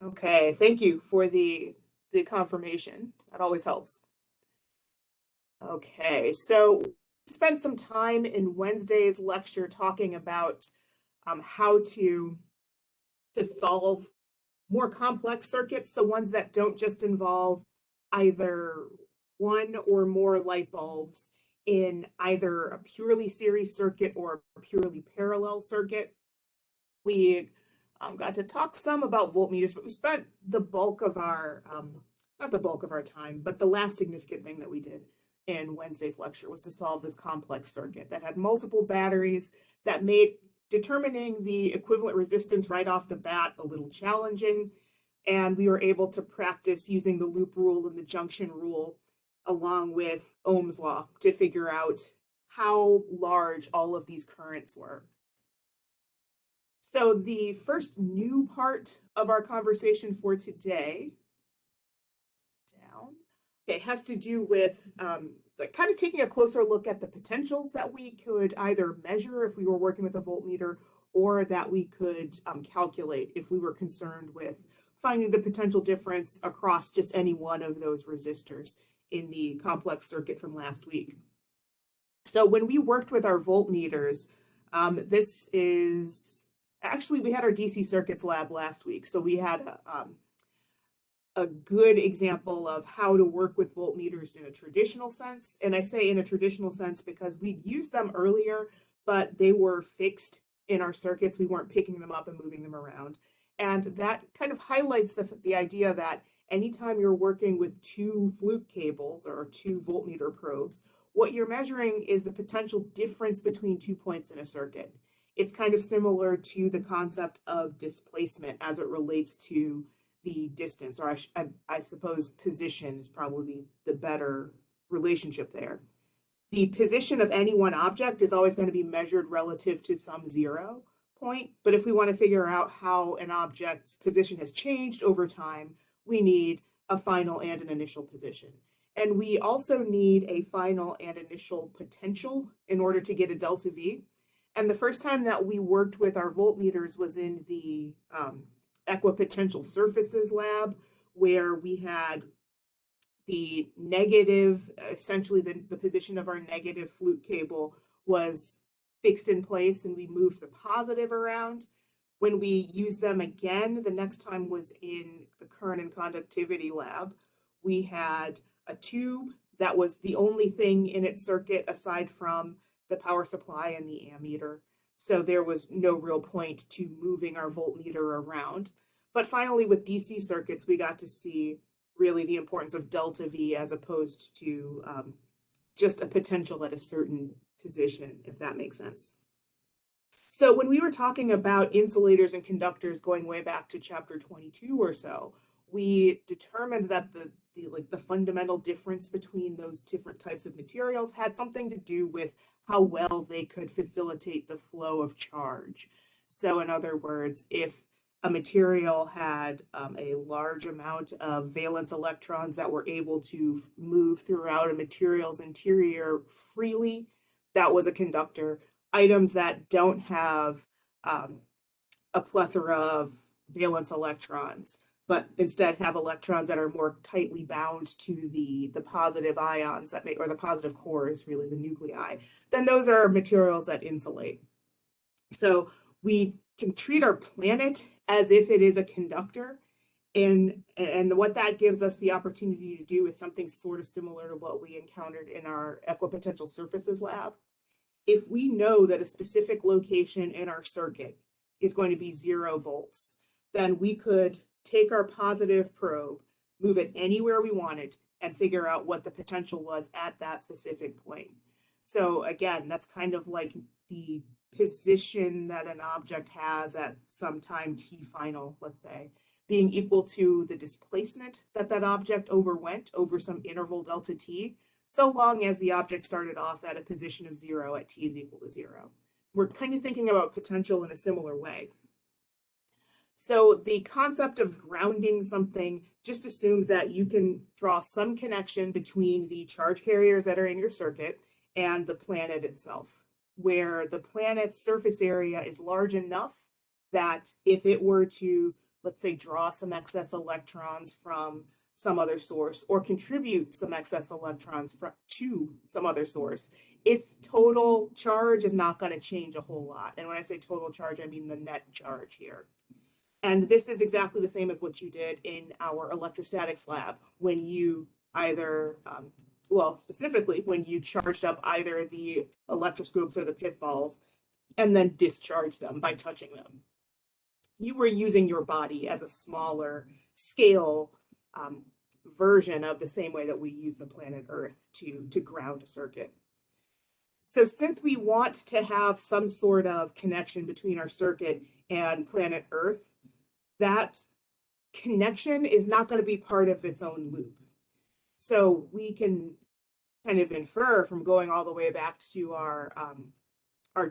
Okay, thank you for the confirmation. That always helps. Okay, so we spent some time in Wednesday's lecture talking about how to solve more complex circuits, so ones that don't just involve either one or more light bulbs in either a purely series circuit or a purely parallel circuit. We got to talk some about voltmeters, but we spent the bulk of our, not the bulk of our time, but the last significant thing that we did in Wednesday's lecture was to solve this complex circuit that had multiple batteries that made determining the equivalent resistance right off the bat a little challenging. And we were able to practice using the loop rule and the junction rule along with Ohm's law to figure out how large all of these currents were. So the first new part of our conversation for today, down, okay, has to do with kind of taking a closer look at the potentials that we could either measure if we were working with a voltmeter, or that we could calculate if we were concerned with finding the potential difference across just any one of those resistors in the complex circuit from last week. So when we worked with our voltmeters, this is actually, we had our DC circuits lab last week, so we had a good example of how to work with voltmeters in a traditional sense. And I say in a traditional sense because we'd used them earlier, but they were fixed in our circuits. We weren't picking them up and moving them around. And that kind of highlights the idea that anytime you're working with two Fluke cables or two voltmeter probes, what you're measuring is the potential difference between 2 points in a circuit. It's kind of similar to the concept of displacement as it relates to the distance, or I suppose position is probably the better relationship there. The position of any one object is always going to be measured relative to some 0 point, but if we want to figure out how an object's position has changed over time, we need a final and an initial position. And we also need a final and initial potential in order to get a delta V. And the first time that we worked with our voltmeters was in the equipotential surfaces lab, where we had the negative, essentially the position of our negative Fluke cable was fixed in place, and we moved the positive around. When we used them again, the next time was in the current and conductivity lab. We had a tube that was the only thing in its circuit aside from the power supply and the ammeter. So there was no real point to moving our voltmeter around. But finally, with DC circuits, we got to see really the importance of delta V as opposed to just a potential at a certain position, if that makes sense. So when we were talking about insulators and conductors going way back to chapter 22 or so, we determined that the fundamental difference between those different types of materials had something to do with how well they could facilitate the flow of charge. So in other words, if a material had a large amount of valence electrons that were able to move throughout a material's interior freely, that was a conductor. Items that don't have a plethora of valence electrons, but instead have electrons that are more tightly bound to the positive ions that make, or the positive core is really the nuclei, then those are materials that insulate. So we can treat our planet as if it is a conductor. And what that gives us the opportunity to do is something sort of similar to what we encountered in our equipotential surfaces lab. If we know that a specific location in our circuit is going to be 0 volts, then we could take our positive probe, move it anywhere we wanted, and figure out what the potential was at that specific point. So again, that's kind of like the position that an object has at some time t final, let's say, being equal to the displacement that that object overwent over some interval delta t, so long as the object started off at a position of 0 at t is equal to 0. We're kind of thinking about potential in a similar way. So the concept of grounding something just assumes that you can draw some connection between the charge carriers that are in your circuit and the planet itself, where the planet's surface area is large enough that if it were to let's say, draw some excess electrons from some other source or contribute some excess electrons to some other source, its total charge is not going to change a whole lot. And when I say total charge, I mean the net charge here. And this is exactly the same as what you did in our electrostatics lab when you either, well, specifically when you charged up either the electroscopes or the pith balls and then discharged them by touching them. You were using your body as a smaller scale version of the same way that we use the planet Earth to ground a circuit. So since we want to have some sort of connection between our circuit and planet Earth, that connection is not going to be part of its own loop. So we can kind of infer from going all the way back to our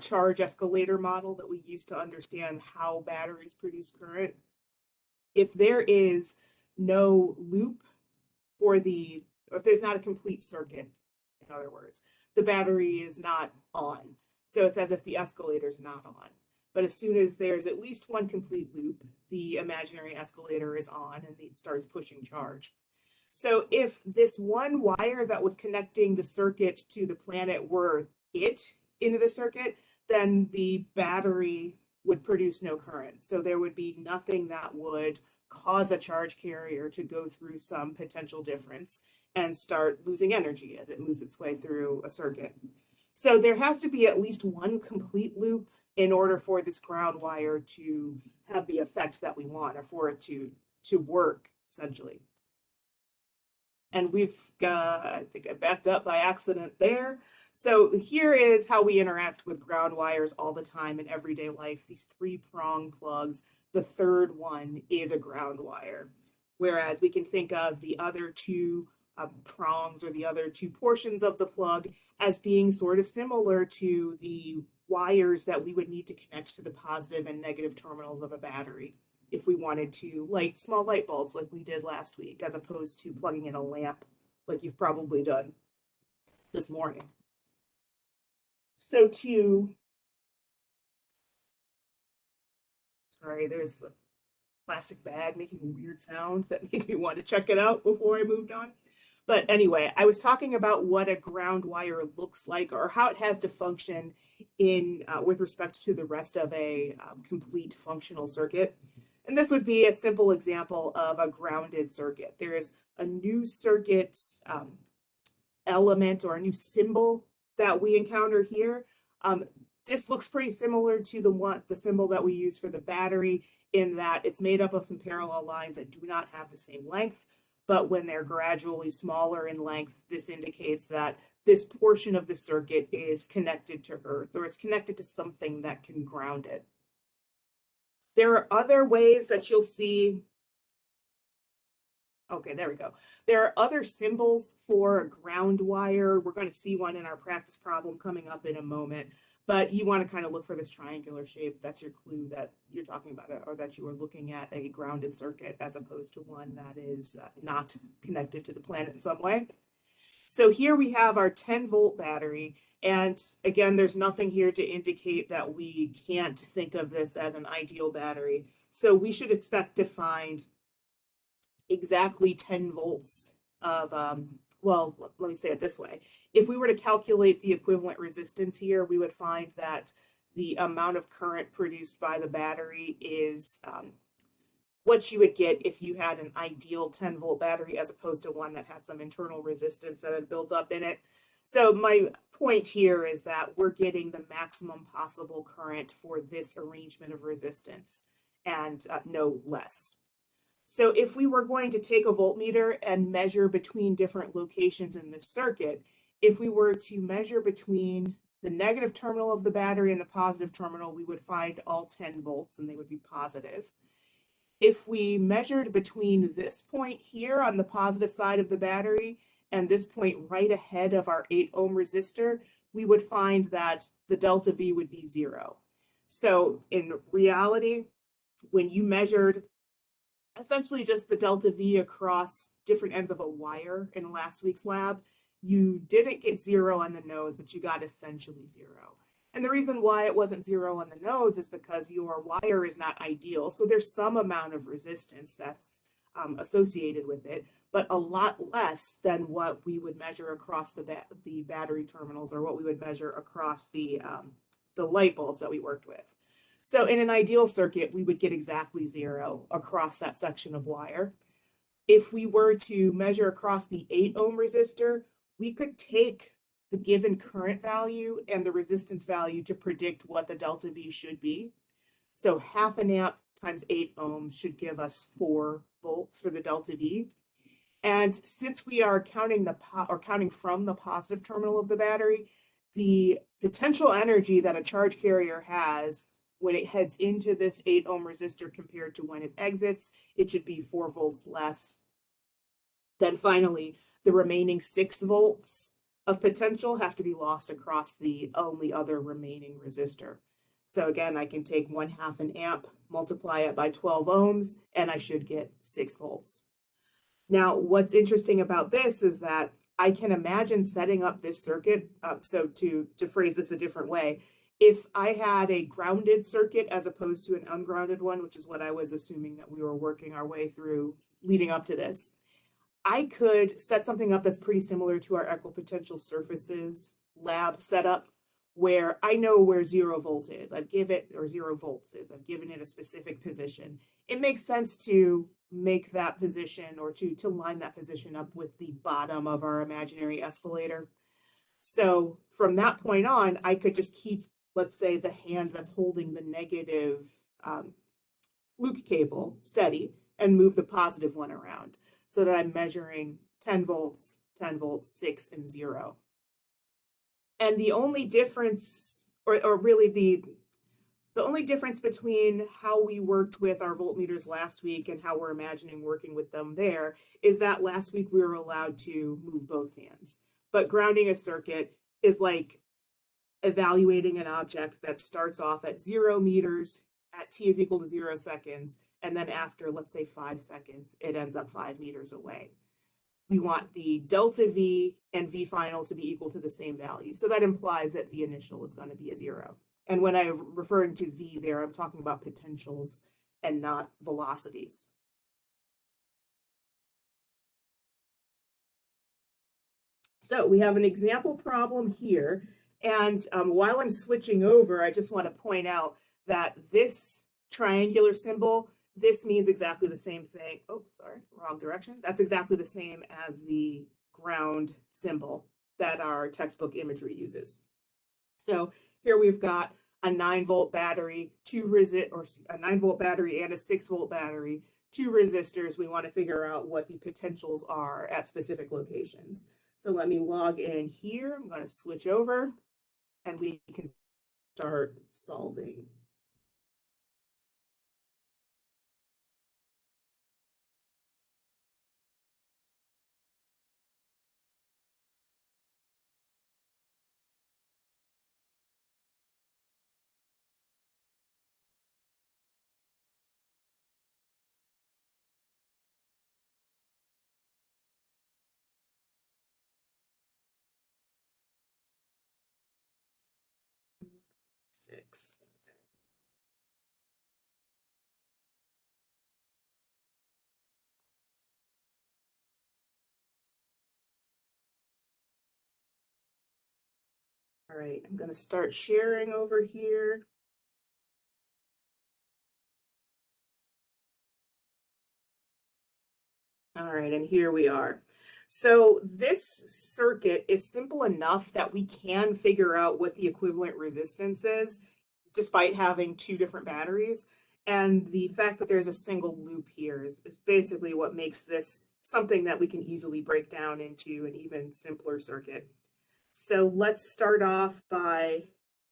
charge escalator model that we use to understand how batteries produce current. If there is no loop or if there's not a complete circuit, in other words, the battery is not on. So it's as if the escalator is not on. But as soon as there's at least one complete loop, the imaginary escalator is on and it starts pushing charge. So if this one wire that was connecting the circuit to the planet were it into the circuit, then the battery would produce no current. So there would be nothing that would cause a charge carrier to go through some potential difference and start losing energy as it moves its way through a circuit. So there has to be at least one complete loop in order for this ground wire to have the effect that we want, or for it to work, essentially. And we've got, I think I backed up by accident there. So here is how we interact with ground wires all the time in everyday life. These 3-prong plugs, the third one is a ground wire. Whereas we can think of the other two prongs or the other two portions of the plug as being sort of similar to the wires that we would need to connect to the positive and negative terminals of a battery if we wanted to light small light bulbs like we did last week, as opposed to plugging in a lamp like you've probably done this morning. So sorry, there's a plastic bag making a weird sound that made me want to check it out before I moved on. But anyway, I was talking about what a ground wire looks like, or how it has to function in with respect to the rest of a complete functional circuit. And this would be a simple example of a grounded circuit. There is a new circuit element or a new symbol that we encounter here. This looks pretty similar to the symbol that we use for the battery, in that it's made up of some parallel lines that do not have the same length. But when they're gradually smaller in length, this indicates that this portion of the circuit is connected to Earth, or it's connected to something that can ground it. There are other ways that you'll see. Okay, there we go. There are other symbols for a ground wire. We're going to see one in our practice problem coming up in a moment. But you want to kind of look for this triangular shape. That's your clue that you're talking about it, or that you are looking at a grounded circuit as opposed to one that is not connected to the planet in some way. So here we have our 10-volt battery. And again, there's nothing here to indicate that we can't think of this as an ideal battery. So we should expect to find exactly 10 volts of, well, let me say it this way. If we were to calculate the equivalent resistance here, we would find that the amount of current produced by the battery is what you would get if you had an ideal 10-volt battery as opposed to one that had some internal resistance that had built up in it. So my point here is that we're getting the maximum possible current for this arrangement of resistance, and no less. So if we were going to take a voltmeter and measure between different locations in the circuit, if we were to measure between the negative terminal of the battery and the positive terminal, we would find all 10 volts and they would be positive. If we measured between this point here on the positive side of the battery and this point right ahead of our 8 ohm resistor, we would find that the delta V would be 0. So in reality, when you measured essentially just the delta V across different ends of a wire in last week's lab, you didn't get 0 on the nose, but you got essentially 0. And the reason why it wasn't 0 on the nose is because your wire is not ideal. So there's some amount of resistance that's associated with it, but a lot less than what we would measure across the battery terminals, or what we would measure across the light bulbs that we worked with. So in an ideal circuit, we would get exactly 0 across that section of wire. If we were to measure across the 8 ohm resistor, we could take the given current value and the resistance value to predict what the delta V should be. So half an amp times 8 ohms should give us 4 volts for the delta V. And since we are counting from the positive terminal of the battery, the potential energy that a charge carrier has when it heads into this 8 ohm resistor compared to when it exits, it should be 4 volts less. Then finally, the remaining 6 volts of potential have to be lost across the only other remaining resistor. So again, I can take 1/2 an amp, multiply it by 12 ohms, and I should get 6 volts. Now, what's interesting about this is that I can imagine setting up this circuit. So to phrase this a different way, if I had a grounded circuit as opposed to an ungrounded one, which is what I was assuming that we were working our way through leading up to this, I could set something up that's pretty similar to our equipotential surfaces lab setup, where I know where 0 volt is. I've given it, or 0 volts is. I've given it a specific position. It makes sense to make that position, or to line that position up with the bottom of our imaginary escalator. So from that point on, I could just keep, let's say, the hand that's holding the negative Luke cable steady and move the positive one around, so that I'm measuring 10 volts, 6, and 0. And the only difference, or really the only difference between how we worked with our voltmeters last week and how we're imagining working with them there, is that last week we were allowed to move both hands. But grounding a circuit is like evaluating an object that starts off at 0 meters at t is equal to 0 seconds, and then after, let's say, 5 seconds, it ends up 5 meters away. We want the delta V and V final to be equal to the same value. So that implies that V initial is going to be a 0. And when I'm referring to V there, I'm talking about potentials and not velocities. So we have an example problem here. And while I'm switching over, I just want to point out that this triangular symbol, this means exactly the same thing. Oh, sorry, wrong direction. That's exactly the same as the ground symbol that our textbook imagery uses. So here we've got a 9-volt battery, a 9-volt battery and a 6-volt battery, 2 resistors. We want to figure out what the potentials are at specific locations. So let me log in here. I'm going to switch over and we can start solving. Six. All right, I'm going to start sharing over here. All right, and here we are. So this circuit is simple enough that we can figure out what the equivalent resistance is, despite having 2 different batteries. And the fact that there's a single loop here is basically what makes this something that we can easily break down into an even simpler circuit. So let's start off by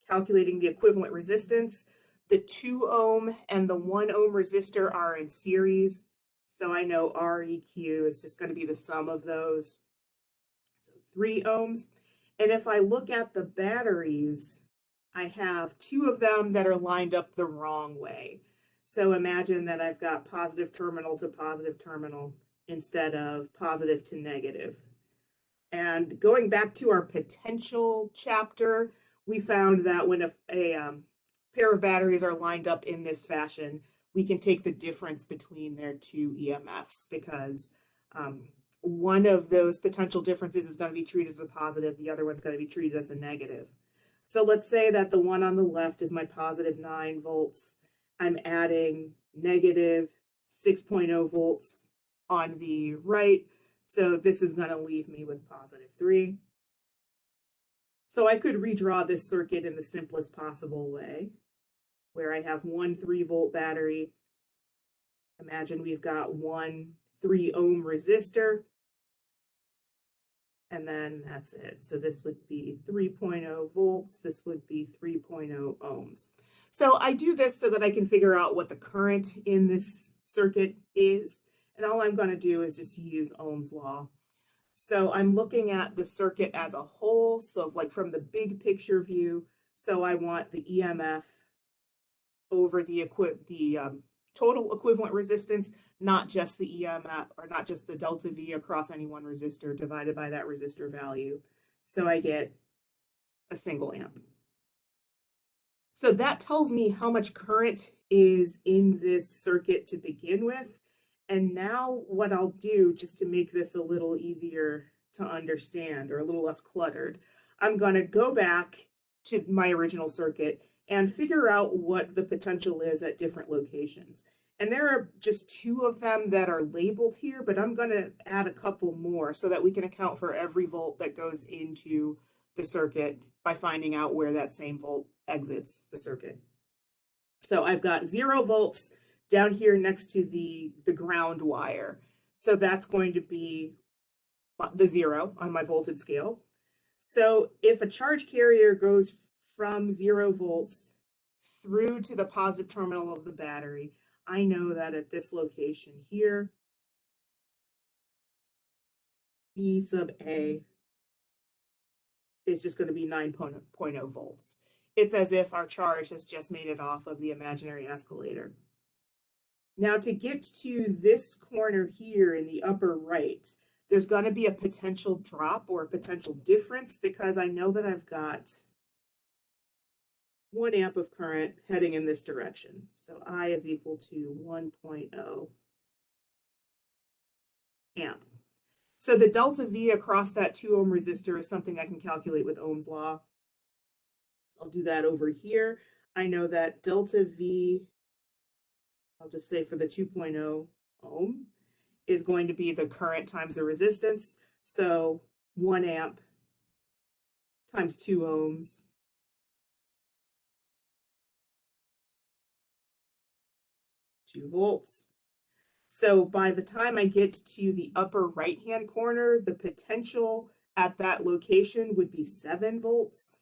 calculating the equivalent resistance. The 2 ohm and the 1 ohm resistor are in series. So I know Req is just going to be the sum of those. So 3 ohms. And if I look at the batteries, I have 2 of them that are lined up the wrong way. So imagine that I've got positive terminal to positive terminal instead of positive to negative. And going back to our potential chapter, we found that when a pair of batteries are lined up in this fashion, we can take the difference between their two EMFs because one of those potential differences is going to be treated as a positive, the other one's going to be treated as a negative. So let's say that the one on the left is my positive 9 volts. I'm adding negative 6.0 volts on the right. So this is going to leave me with positive 3. So I could redraw this circuit in the simplest possible way, where I have one 3-volt battery. Imagine we've got one 3-ohm resistor, and then that's it. So this would be 3.0 volts. This would be 3.0 ohms. So I do this so that I can figure out what the current in this circuit is. And all I'm going to do is just use Ohm's law. So I'm looking at the circuit as a whole. So like from the big picture view. So I want the EMF over the total equivalent resistance, not just the EMF or not just the delta V across any one resistor divided by that resistor value. So I get a single amp. So that tells me how much current is in this circuit to begin with. And now what I'll do, just to make this a little easier to understand or a little less cluttered, I'm going to go back to my original circuit and figure out what the potential is at different locations. And there are just 2 of them that are labeled here, but I'm going to add a couple more so that we can account for every volt that goes into the circuit by finding out where that same volt exits the circuit. So I've got 0 volts down here next to the ground wire. So that's going to be the 0 on my voltage scale. So if a charge carrier goes from 0 volts through to the positive terminal of the battery, I know that at this location here, B sub A is just going to be 9.0 volts. It's as if our charge has just made it off of the imaginary escalator. Now to get to this corner here in the upper right, there's going to be a potential drop or a potential difference because I know that I've got 1 amp of current heading in this direction. So I is equal to 1.0 amp. So the delta V across that 2 ohm resistor is something I can calculate with Ohm's law. So I'll do that over here. I know that delta V, I'll just say for the 2.0 ohm, is going to be the current times the resistance. So 1 amp times 2 ohms 2 volts. So by the time I get to the upper right-hand corner, the potential at that location would be 7 volts.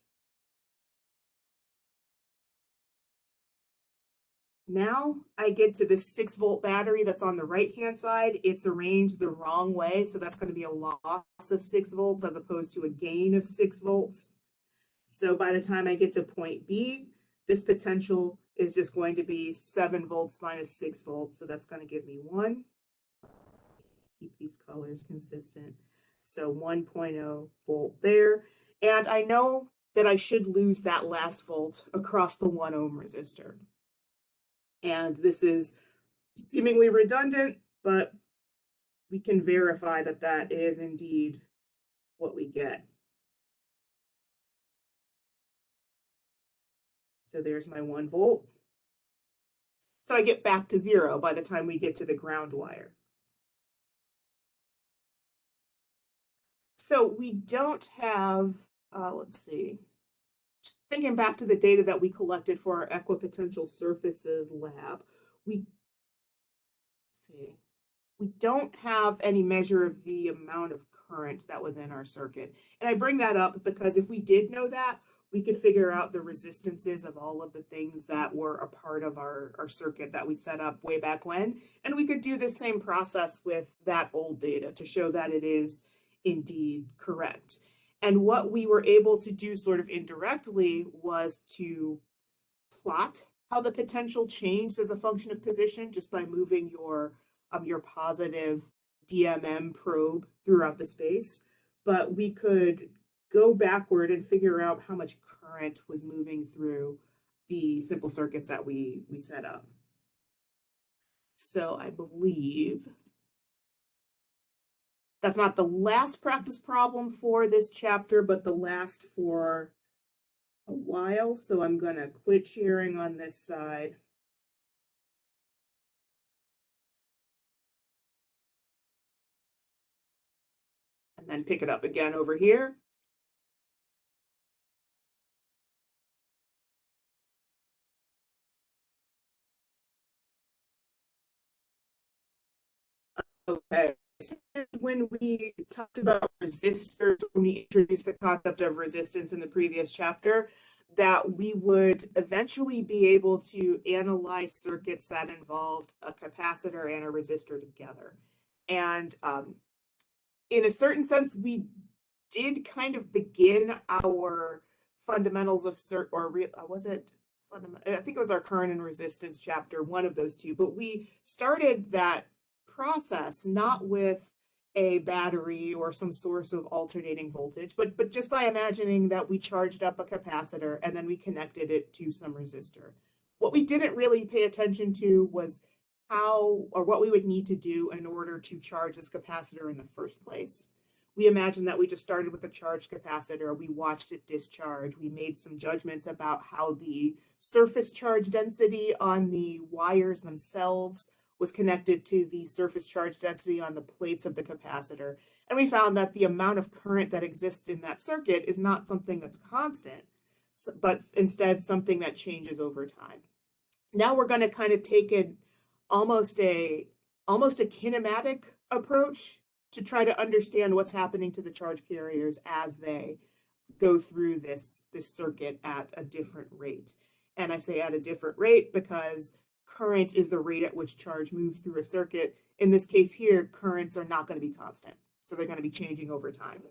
Now I get to this 6-volt battery that's on the right-hand side. It's arranged the wrong way, so that's going to be a loss of 6 volts as opposed to a gain of 6 volts. So by the time I get to point B, this potential is just going to be 7 volts minus 6 volts. So that's going to give me 1. Keep these colors consistent. So 1.0 volt there. And I know that I should lose that last volt across the 1 ohm resistor. And this is seemingly redundant, but we can verify that that is indeed what we get. So there's my 1 volt. So I get back to 0 by the time we get to the ground wire. So we don't have, let's see, just thinking back to the data that we collected for our equipotential surfaces lab, we don't have any measure of the amount of current that was in our circuit. And I bring that up because if we did know that, we could figure out the resistances of all of the things that were a part of our circuit that we set up way back when. And we could do the same process with that old data to show that it is indeed correct. And what we were able to do sort of indirectly was to plot how the potential changed as a function of position just by moving your positive DMM probe throughout the space. But we could go backward and figure out how much current was moving through the simple circuits that we set up. So I believe that's not the last practice problem for this chapter, but the last for a while. So I'm going to quit sharing on this side. And then pick it up again over here. Okay, when we talked about resistors, when we introduced the concept of resistance in the previous chapter, that we would eventually be able to analyze circuits that involved a capacitor and a resistor together. And in a certain sense, we did kind of begin our fundamentals of was it fundamental? I think it was our current and resistance chapter, one of those two, but we started that process not with a battery or some source of alternating voltage, but just by imagining that we charged up a capacitor and then we connected it to some resistor. What we didn't really pay attention to was how or what we would need to do in order to charge this capacitor in the first place. We imagined that we just started with a charged capacitor, we watched it discharge, we made some judgments about how the surface charge density on the wires themselves was connected to the surface charge density on the plates of the capacitor. And we found that the amount of current that exists in that circuit is not something that's constant, but instead something that changes over time. Now we're going to kind of take an almost a kinematic approach to try to understand what's happening to the charge carriers as they go through this circuit at a different rate. And I say at a different rate because current is the rate at which charge moves through a circuit. In this case here, currents are not going to be constant. So they're going to be changing over time.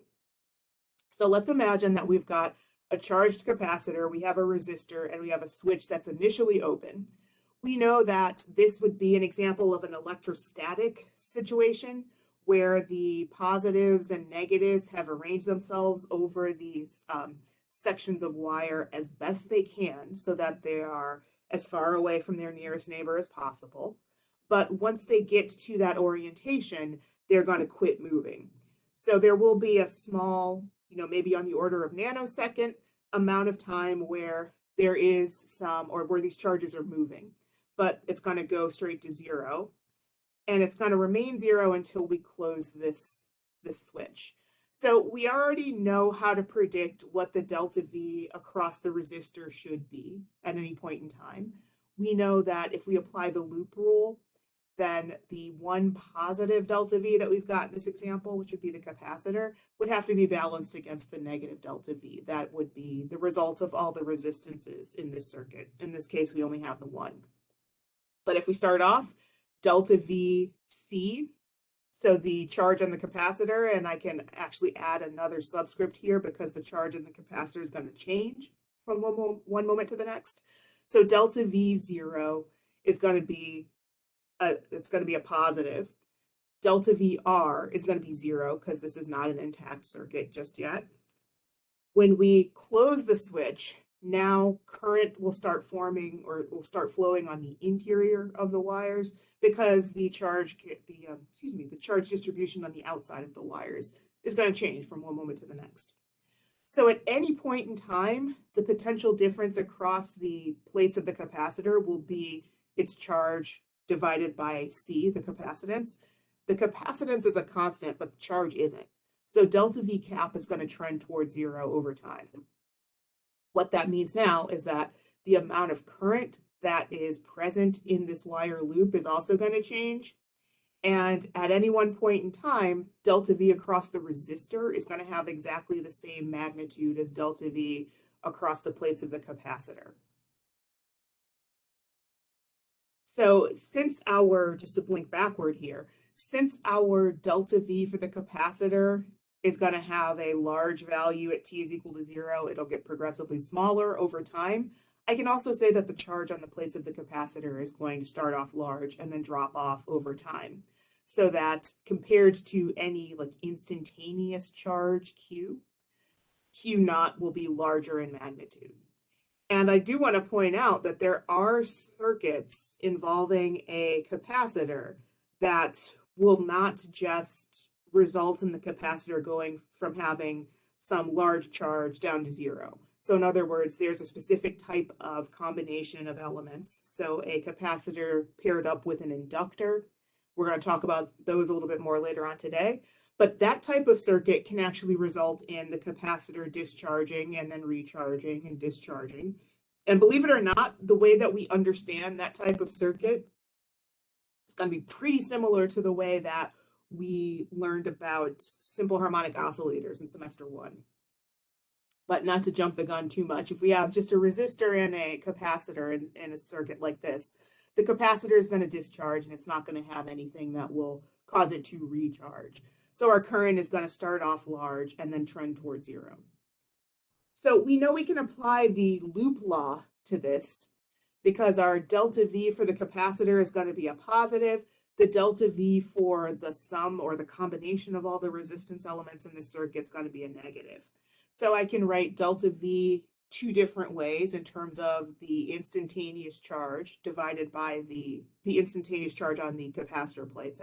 So let's imagine that we've got a charged capacitor, we have a resistor, and we have a switch that's initially open. We know that this would be an example of an electrostatic situation where the positives and negatives have arranged themselves over these sections of wire as best they can so that they are as far away from their nearest neighbor as possible. But once they get to that orientation, they're going to quit moving. So there will be a small, maybe on the order of nanosecond amount of time where there is some, or where these charges are moving, but it's going to go straight to zero. And it's going to remain zero until we close this switch. So we already know how to predict what the delta V across the resistor should be at any point in time. We know that if we apply the loop rule, then the one positive delta V that we've got in this example, which would be the capacitor, would have to be balanced against the negative delta V. That would be the result of all the resistances in this circuit. In this case, we only have the one. But if we start off, delta VC, so the charge on the capacitor, and I can actually add another subscript here because the charge in the capacitor is going to change from one moment to the next. So delta V0 is going to be a positive. Delta VR is going to be 0 because this is not an intact circuit just yet. When we close the switch, now current will start forming or will start flowing on the interior of the wires because the charge distribution on the outside of the wires is going to change from one moment to the next. So at any point in time, the potential difference across the plates of the capacitor will be its charge divided by C, the capacitance. The capacitance is a constant, but the charge isn't. So delta V cap is going to trend towards 0 over time. What that means now is that the amount of current that is present in this wire loop is also going to change. And at any one point in time, delta V across the resistor is going to have exactly the same magnitude as delta V across the plates of the capacitor. So just to blink backward here, since our delta V for the capacitor is going to have a large value at t is equal to 0, it'll get progressively smaller over time. I can also say that the charge on the plates of the capacitor is going to start off large and then drop off over time. So that compared to any instantaneous charge Q, Q naught will be larger in magnitude. And I do want to point out that there are circuits involving a capacitor that will not just result in the capacitor going from having some large charge down to zero. So in other words, there's a specific type of combination of elements. So a capacitor paired up with an inductor. We're going to talk about those a little bit more later on today. But that type of circuit can actually result in the capacitor discharging and then recharging and discharging. And believe it or not, the way that we understand that type of circuit is going to be pretty similar to the way that we learned about simple harmonic oscillators in semester 1. But not to jump the gun too much, if we have just a resistor and a capacitor in a circuit like this, the capacitor is going to discharge and it's not going to have anything that will cause it to recharge. So our current is going to start off large and then trend towards zero. So we know we can apply the loop law to this because our delta V for the capacitor is going to be a positive. The delta V for the sum or the combination of all the resistance elements in the circuit is going to be a negative. So I can write delta V two different ways in terms of the instantaneous charge divided by the instantaneous charge on the capacitor plates,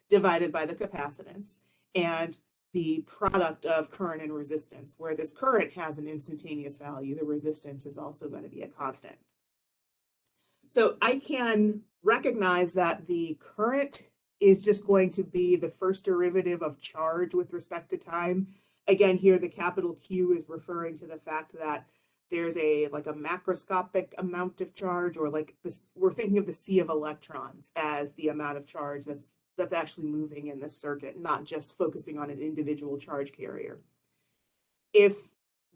divided by the capacitance, and the product of current and resistance. Where this current has an instantaneous value, the resistance is also going to be a constant. So I can recognize that the current is just going to be the first derivative of charge with respect to time. Again, here the capital Q is referring to the fact that there's a macroscopic amount of charge, or like this, we're thinking of the sea of electrons as the amount of charge that's actually moving in this circuit, not just focusing on an individual charge carrier. If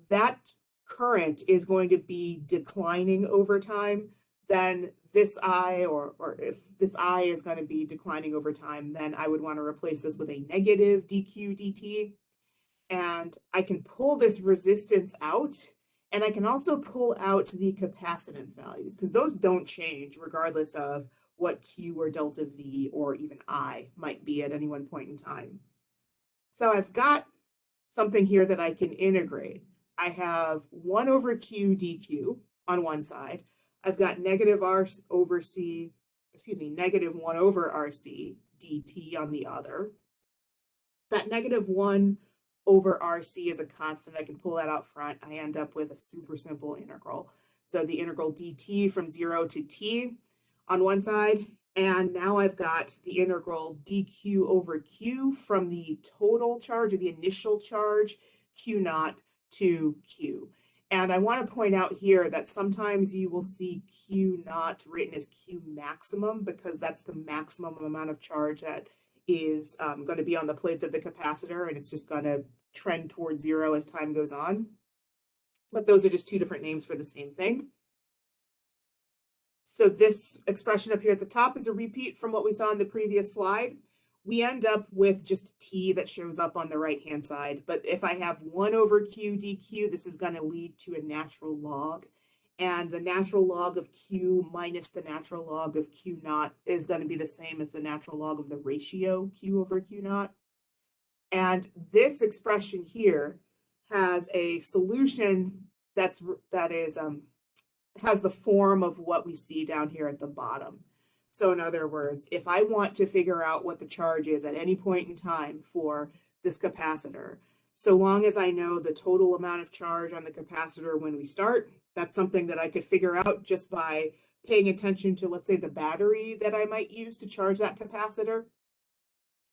that current is going to be declining over time, then this I, or if this I is going to be declining over time, then I would want to replace this with a negative dq dt. And I can pull this resistance out, and I can also pull out the capacitance values, because those don't change regardless of what Q or delta V or even I might be at any one point in time. So I've got something here that I can integrate. I have 1 over Q dq on one side. I've got negative 1 over RC dt on the other. That negative 1 over RC is a constant. I can pull that out front. I end up with a super simple integral. So the integral dt from 0 to t on one side, and now I've got the integral dq over q from the total charge, or the initial charge, q naught to q. And I want to point out here that sometimes you will see q naught written as q maximum, because that's the maximum amount of charge that is going to be on the plates of the capacitor, and it's just going to trend towards zero as time goes on. But those are just two different names for the same thing. So this expression up here at the top is a repeat from what we saw in the previous slide. We end up with just t that shows up on the right-hand side. But if I have 1 over q dq, this is going to lead to a natural log. And the natural log of q minus the natural log of q naught is going to be the same as the natural log of the ratio q over q naught. And this expression here has a solution that has the form of what we see down here at the bottom. So in other words, if I want to figure out what the charge is at any point in time for this capacitor, so long as I know the total amount of charge on the capacitor when we start, that's something that I could figure out just by paying attention to, let's say, the battery that I might use to charge that capacitor.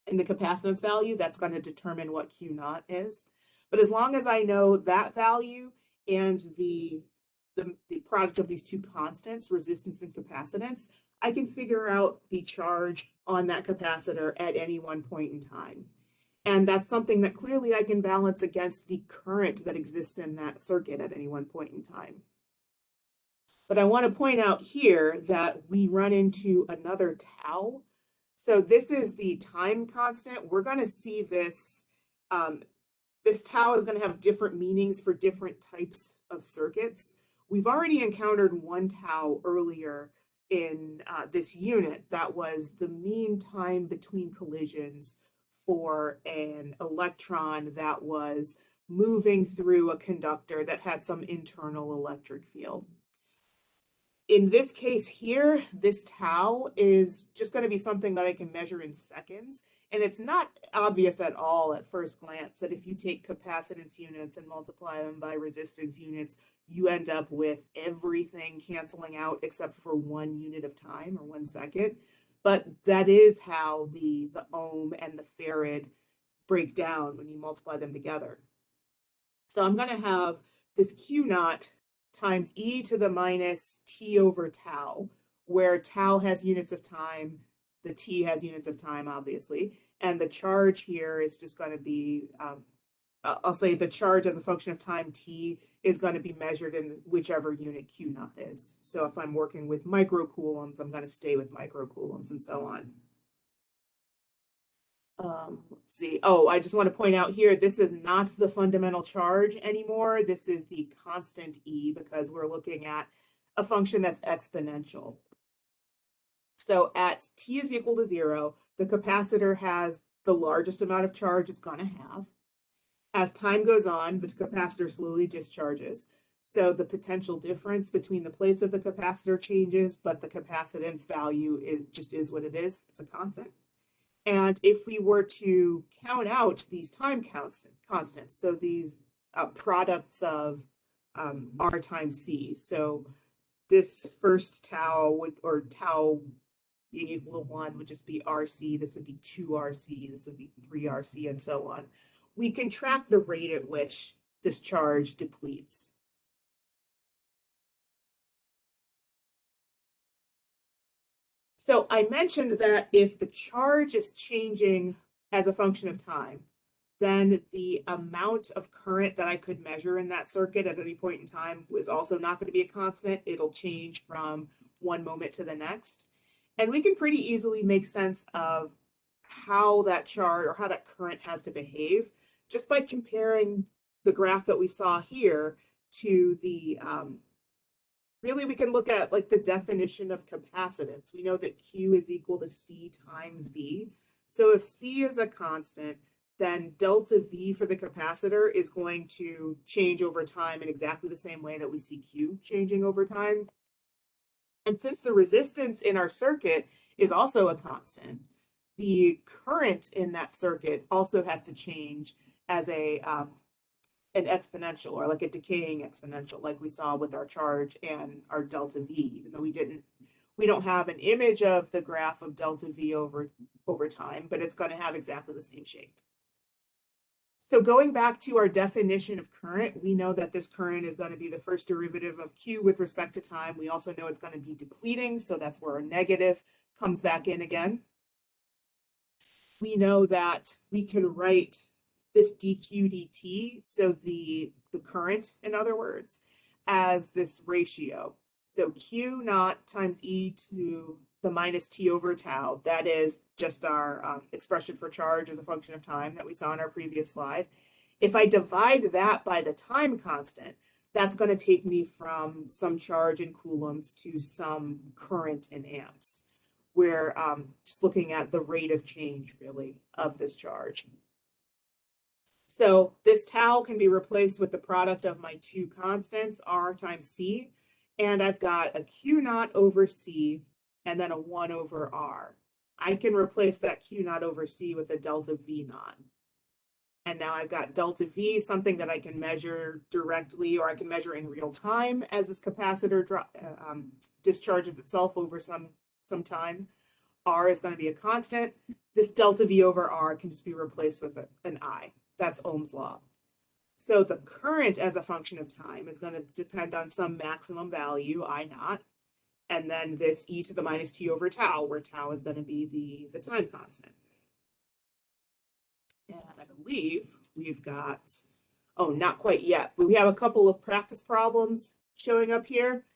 And the capacitance value, that's going to determine what Q naught is. But as long as I know that value and the product of these two constants, resistance and capacitance, I can figure out the charge on that capacitor at any one point in time. And that's something that clearly I can balance against the current that exists in that circuit at any one point in time. But I want to point out here that we run into another tau. So this is the time constant. We're going to see this. This tau is going to have different meanings for different types of circuits. We've already encountered one tau earlier in this unit. That was the mean time between collisions for an electron that was moving through a conductor that had some internal electric field. In this case here, this tau is just going to be something that I can measure in seconds. And it's not obvious at all at first glance that if you take capacitance units and multiply them by resistance units, you end up with everything canceling out except for 1 unit of time or 1 second. But that is how the ohm and the farad break down when you multiply them together. So I'm going to have this Q naught times e to the minus t over tau, where tau has units of time, the t has units of time, obviously, and the charge here is just going to be, I'll say the charge as a function of time t is going to be measured in whichever unit Q naught is. So if I'm working with microcoulombs, I'm going to stay with microcoulombs and so on. Let's see. Oh, I just want to point out here, this is not the fundamental charge anymore. This is the constant E because we're looking at a function that's exponential. So at t is equal to 0, the capacitor has the largest amount of charge it's going to have. As time goes on, the capacitor slowly discharges. So the potential difference between the plates of the capacitor changes, but the capacitance value just is what it is. It's a constant. And if we were to count out these time constants, so these products of R times C, so this first tau would, or tau being equal to 1 would just be RC, this would be 2RC, this would be 3RC, and so on. We can track the rate at which this charge depletes. So I mentioned that if the charge is changing as a function of time, then the amount of current that I could measure in that circuit at any point in time was also not going to be a constant. It'll change from one moment to the next. And we can pretty easily make sense of how that charge or how that current has to behave just by comparing the graph that we saw here to the really, we can look at like the definition of capacitance. We know that Q is equal to C times V. So if C is a constant, then delta V for the capacitor is going to change over time in exactly the same way that we see Q changing over time. And since the resistance in our circuit is also a constant, the current in that circuit also has to change as an exponential or like a decaying exponential, like we saw with our charge and our delta V, even though we don't have an image of the graph of delta V over time, but it's going to have exactly the same shape. So going back to our definition of current, we know that this current is going to be the first derivative of Q with respect to time. We also know it's going to be depleting, so that's where our negative comes back in again. We know that we can write this dq dt, so the current, in other words, as this ratio. So Q naught times e to the minus t over tau, that is just our expression for charge as a function of time that we saw in our previous slide. If I divide that by the time constant, that's going to take me from some charge in coulombs to some current in amps. We're just looking at the rate of change, really, of this charge. So this tau can be replaced with the product of my two constants, R times C, and I've got a Q naught over C and then a 1 over R. I can replace that Q naught over C with a delta V naught. And now I've got delta V, something that I can measure directly or I can measure in real time as this capacitor discharges itself over some time. R is going to be a constant. This delta V over R can just be replaced with an I. That's Ohm's law. So the current as a function of time is going to depend on some maximum value, I naught, and then this e to the minus t over tau, where tau is going to be the time constant. And I believe we've got, oh, not quite yet, but we have a couple of practice problems showing up here.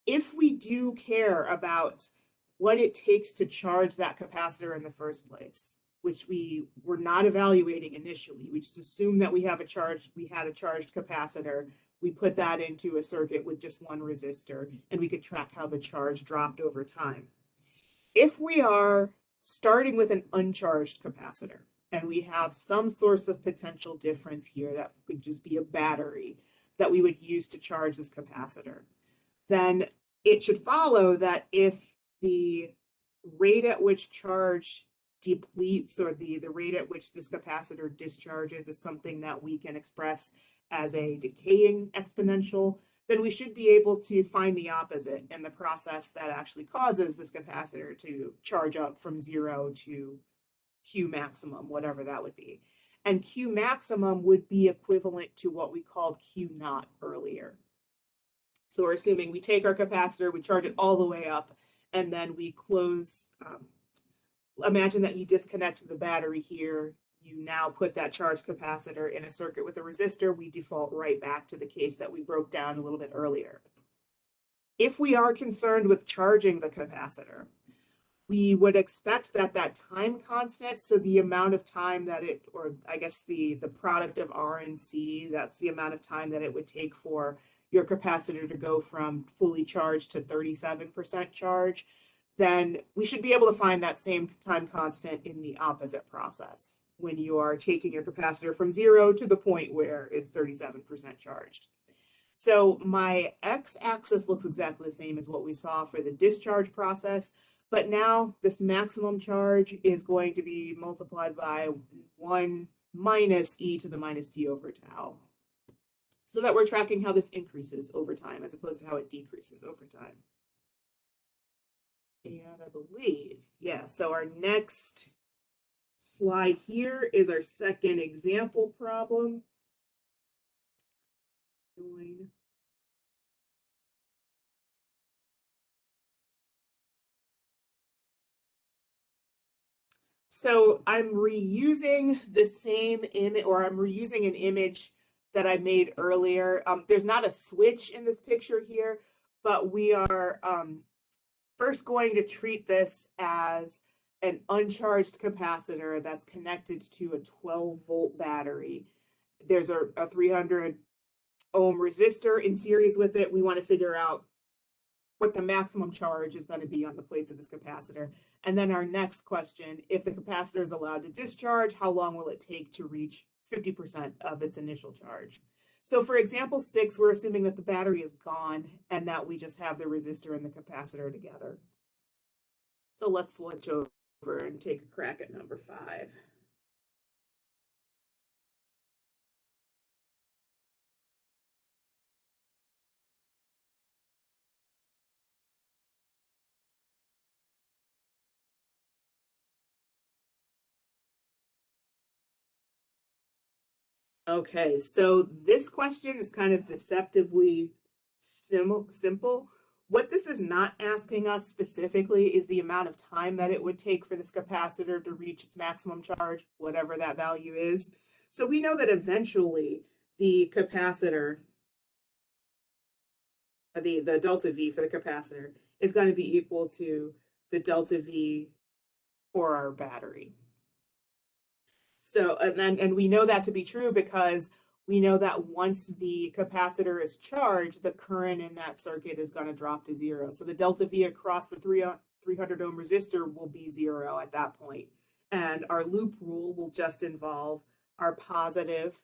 If we do care about what it takes to charge that capacitor in the first place, which we were not evaluating initially, we just assumed that we had a charged capacitor. We put that into a circuit with just one resistor, and we could track how the charge dropped over time. If we are starting with an uncharged capacitor, and we have some source of potential difference here that could just be a battery that we would use to charge this capacitor, then it should follow that if the rate at which charge depletes, or the rate at which this capacitor discharges, is something that we can express as a decaying exponential, then we should be able to find the opposite in the process that actually causes this capacitor to charge up from 0 to Q maximum, whatever that would be. And Q maximum would be equivalent to what we called Q naught earlier. So we're assuming we take our capacitor, we charge it all the way up, and then we close. Imagine that you disconnect the battery here. You now put that charged capacitor in a circuit with a resistor. We default right back to the case that we broke down a little bit earlier. If we are concerned with charging the capacitor, we would expect that that time constant, so the amount of time that it, or I guess the product of R and C, that's the amount of time that it would take for your capacitor to go from fully charged to 37% charge, then we should be able to find that same time constant in the opposite process when you are taking your capacitor from 0 to the point where it's 37% charged. So my x-axis looks exactly the same as what we saw for the discharge process, but now this maximum charge is going to be multiplied by 1 minus e to the minus t over tau, so that we're tracking how this increases over time as opposed to how it decreases over time. And I believe, yeah, so our next slide here is our second example problem. So I'm reusing the same image, or I'm reusing an image that I made earlier. There's not a switch in this picture here, but we are first going to treat this as an uncharged capacitor that's connected to a 12-volt battery. There's a 300 ohm resistor in series with it. We want to figure out what the maximum charge is going to be on the plates of this capacitor. And then our next question, if the capacitor is allowed to discharge, how long will it take to reach 50% of its initial charge? So for example 6, we're assuming that the battery is gone and that we just have the resistor and the capacitor together. So let's switch over and take a crack at number 5. Okay, so this question is kind of deceptively simple. What this is not asking us specifically is the amount of time that it would take for this capacitor to reach its maximum charge, whatever that value is. So we know that eventually the capacitor, the delta V for the capacitor, is going to be equal to the delta V for our battery. So, and we know that to be true because we know that once the capacitor is charged, the current in that circuit is going to drop to 0. So the delta V across the 300 ohm resistor will be 0 at that point. And our loop rule will just involve our positive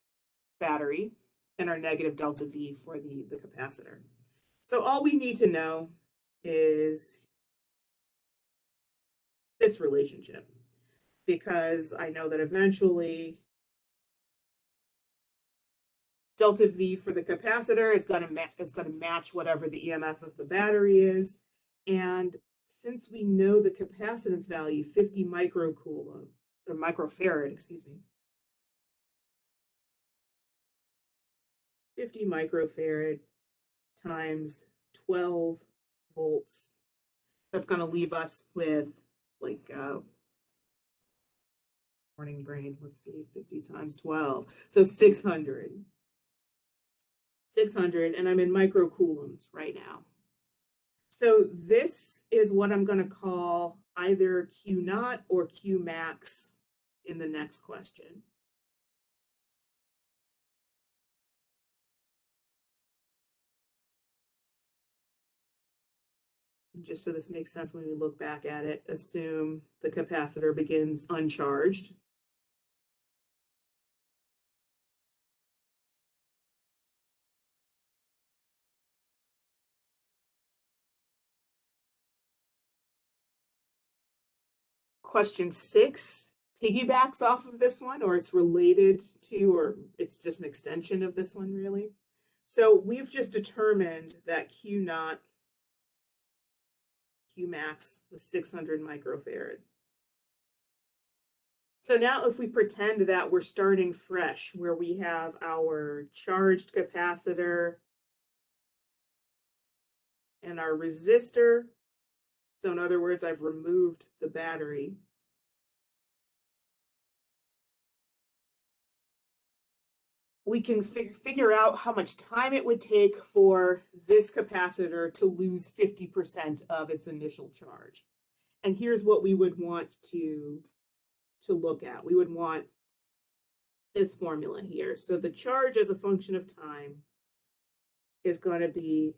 battery and our negative delta V for the capacitor. So all we need to know is this relationship, because I know that eventually delta V for the capacitor is going to match whatever the EMF of the battery is. And since we know the capacitance value, 50 microcoulomb, or microfarad, excuse me, 50 microfarad times 12 volts, that's going to leave us with like morning brain, let's see, 50 times 12, so 600, and I'm in microcoulombs right now. So this is what I'm going to call either Q naught or Q max in the next question. Just so this makes sense when we look back at it, assume the capacitor begins uncharged. question 6 piggybacks off of this one, or it's related to, or it's just an extension of this one, really. So we've just determined that Q max was 600 microfarad. So now if we pretend that we're starting fresh, where we have our charged capacitor and our resistor, so in other words, I've removed the battery. We can figure out how much time it would take for this capacitor to lose 50% of its initial charge. And here's what we would want to look at. We would want this formula here. So the charge as a function of time is going to be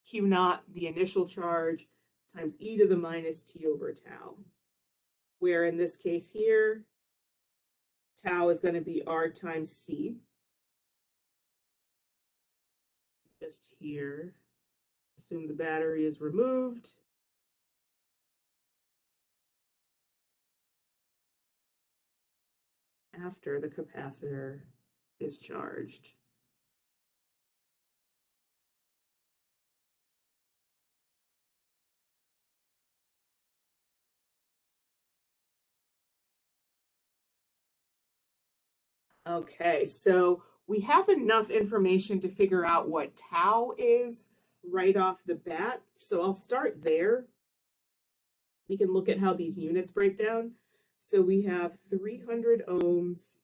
Q naught, the initial charge, times e to the minus t over tau, where in this case here, tau is going to be r times c. Just here, assume the battery is removed. After the capacitor is charged. Okay, so we have enough information to figure out what tau is right off the bat. So I'll start there. We can look at how these units break down. So we have 300 ohms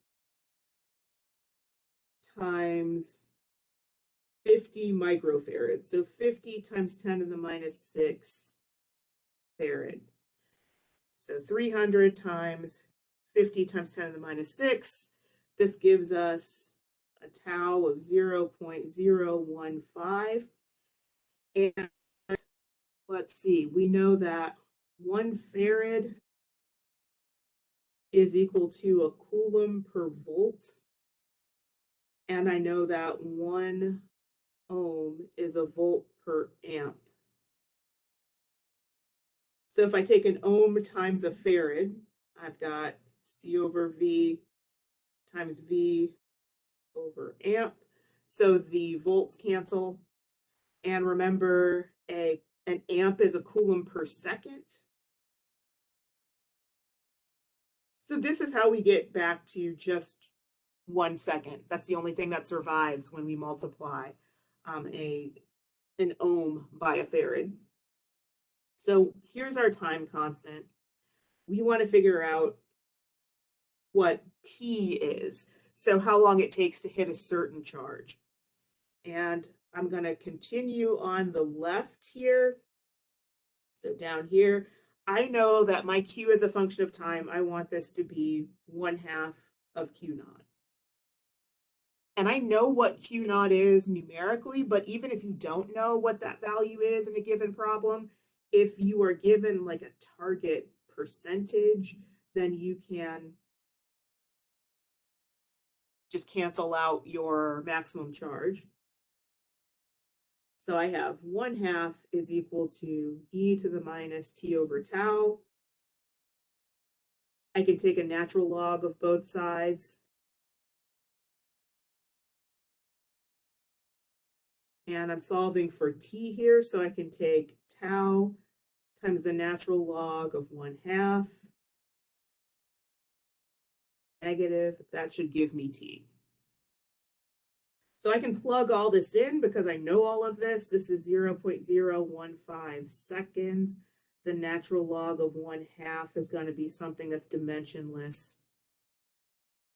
times 50 microfarads. So 50 times 10 to the minus 6 farad. So 300 times 50 times 10 to the minus 6. This gives us a tau of 0.015. And let's see, we know that 1 farad is equal to a coulomb per volt. And I know that 1 ohm is a volt per amp. So if I take an ohm times a farad, I've got C over V times V over amp. So the volts cancel. And remember, an amp is a coulomb per second. So this is how we get back to just 1 second. That's the only thing that survives when we multiply an ohm by a farad. So here's our time constant. We want to figure out what T is, so how long it takes to hit a certain charge. And I'm going to continue on the left here. So down here, I know that my Q is a function of time. I want this to be 1/2 of Q naught. And I know what Q naught is numerically, but even if you don't know what that value is in a given problem, if you are given like a target percentage, then you can just cancel out your maximum charge. So I have 1/2 is equal to e to the minus t over tau. I can take a natural log of both sides. And I'm solving for t here, so I can take tau times the natural log of 1/2 negative. That should give me t. So I can plug all this in because I know all of this. This is 0.015 seconds. The natural log of 1/2 is going to be something that's dimensionless.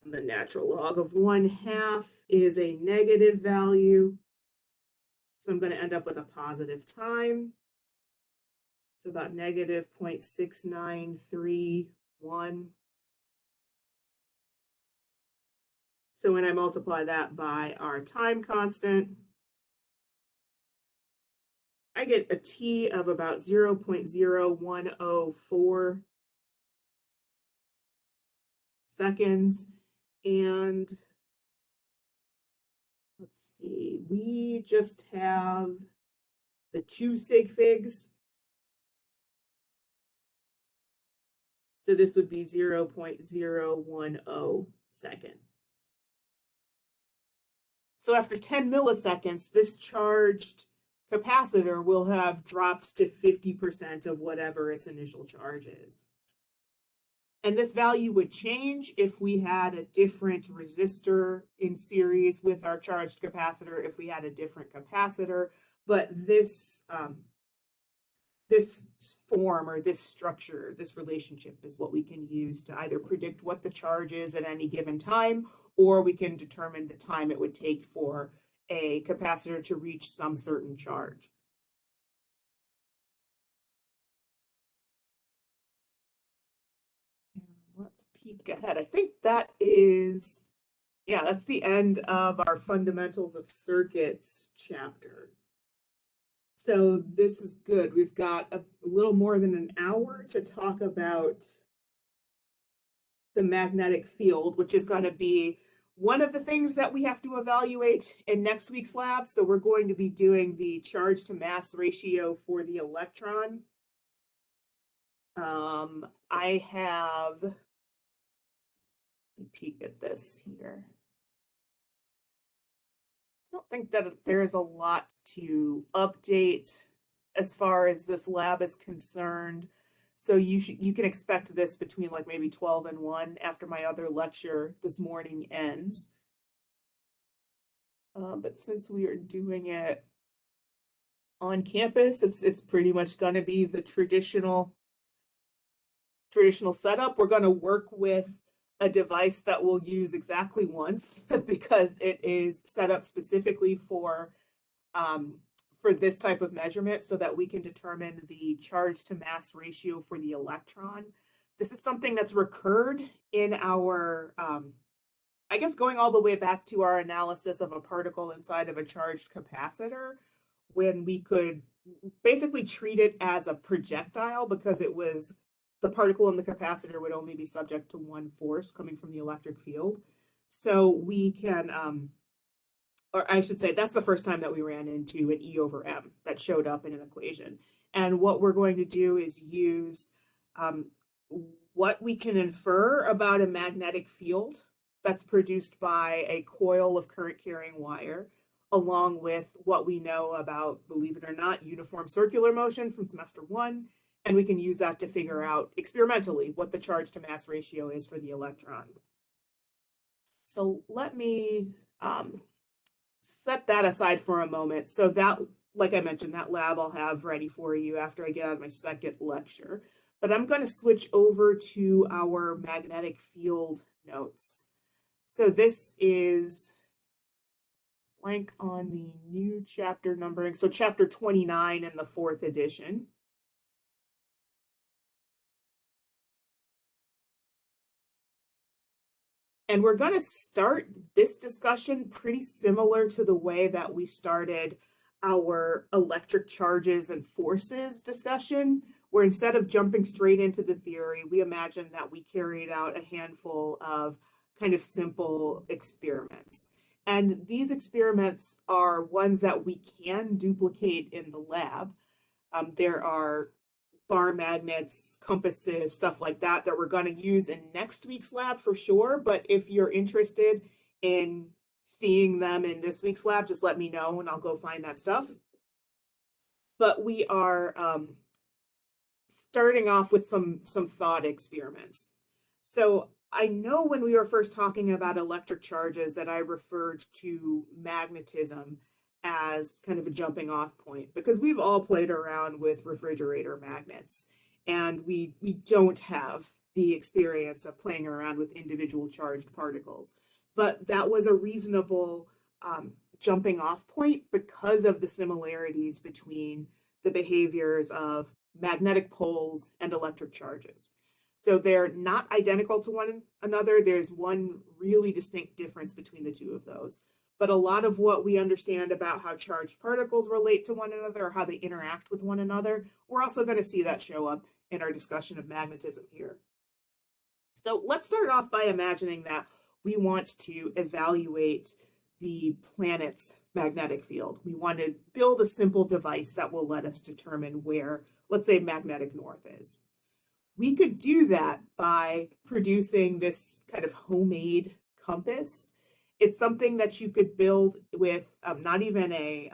And the natural log of 1/2 is a negative value. So I'm going to end up with a positive time. So about negative 0.6931. So when I multiply that by our time constant, I get a t of about 0.0104 seconds. And let's see, we just have the 2 sig figs. So this would be 0.010 second. So after 10 milliseconds, this charged capacitor will have dropped to 50% of whatever its initial charge is. And this value would change if we had a different resistor in series with our charged capacitor, if we had a different capacitor, but this form or this structure, this relationship is what we can use to either predict what the charge is at any given time, or we can determine the time it would take for a capacitor to reach some certain charge. Let's peek ahead. I think that is, yeah, that's the end of our Fundamentals of Circuits chapter. So this is good. We've got a little more than an hour to talk about the magnetic field, which is going to be one of the things that we have to evaluate in next week's lab. So we're going to be doing the charge to mass ratio for the electron. I have, let me peek at this here. I don't think that there's a lot to update as far as this lab is concerned. So you can expect this between like maybe 12 and 1 after my other lecture this morning ends. But since we are doing it on campus, it's pretty much going to be the traditional setup. We're going to work with a device that we'll use exactly once because it is set up specifically for this type of measurement so that we can determine the charge to mass ratio for the electron. This is something that's recurred in our, I guess going all the way back to our analysis of a particle inside of a charged capacitor, when we could basically treat it as a projectile because it was the particle in the capacitor would only be subject to one force coming from the electric field. So we can, or I should say, that's the first time that we ran into an E over M that showed up in an equation. And what we're going to do is use what we can infer about a magnetic field that's produced by a coil of current carrying wire, along with what we know about, believe it or not, uniform circular motion from semester 1. And we can use that to figure out experimentally what the charge to mass ratio is for the electron. So let me set that aside for a moment. So that, like I mentioned, that lab I'll have ready for you after I get out of my second lecture. But I'm going to switch over to our magnetic field notes. So this is blank on the new chapter numbering. So chapter 29 in the 4th edition. And we're going to start this discussion pretty similar to the way that we started our electric charges and forces discussion, where instead of jumping straight into the theory, we imagined that we carried out a handful of kind of simple experiments. And these experiments are ones that we can duplicate in the lab. There are bar magnets, compasses, stuff like that we're going to use in next week's lab for sure. But if you're interested in seeing them in this week's lab, just let me know and I'll go find that stuff. But we are starting off with some thought experiments. So I know when we were first talking about electric charges that I referred to magnetism as kind of a jumping off point, because we've all played around with refrigerator magnets and we don't have the experience of playing around with individual charged particles. But that was a reasonable jumping off point because of the similarities between the behaviors of magnetic poles and electric charges. So they're not identical to one another. There's one really distinct difference between the two of those. But a lot of what we understand about how charged particles relate to one another or how they interact with one another, we're also going to see that show up in our discussion of magnetism here. So let's start off by imagining that we want to evaluate the planet's magnetic field. We want to build a simple device that will let us determine where, let's say, magnetic north is. We could do that by producing this kind of homemade compass. It's something that you could build with not even a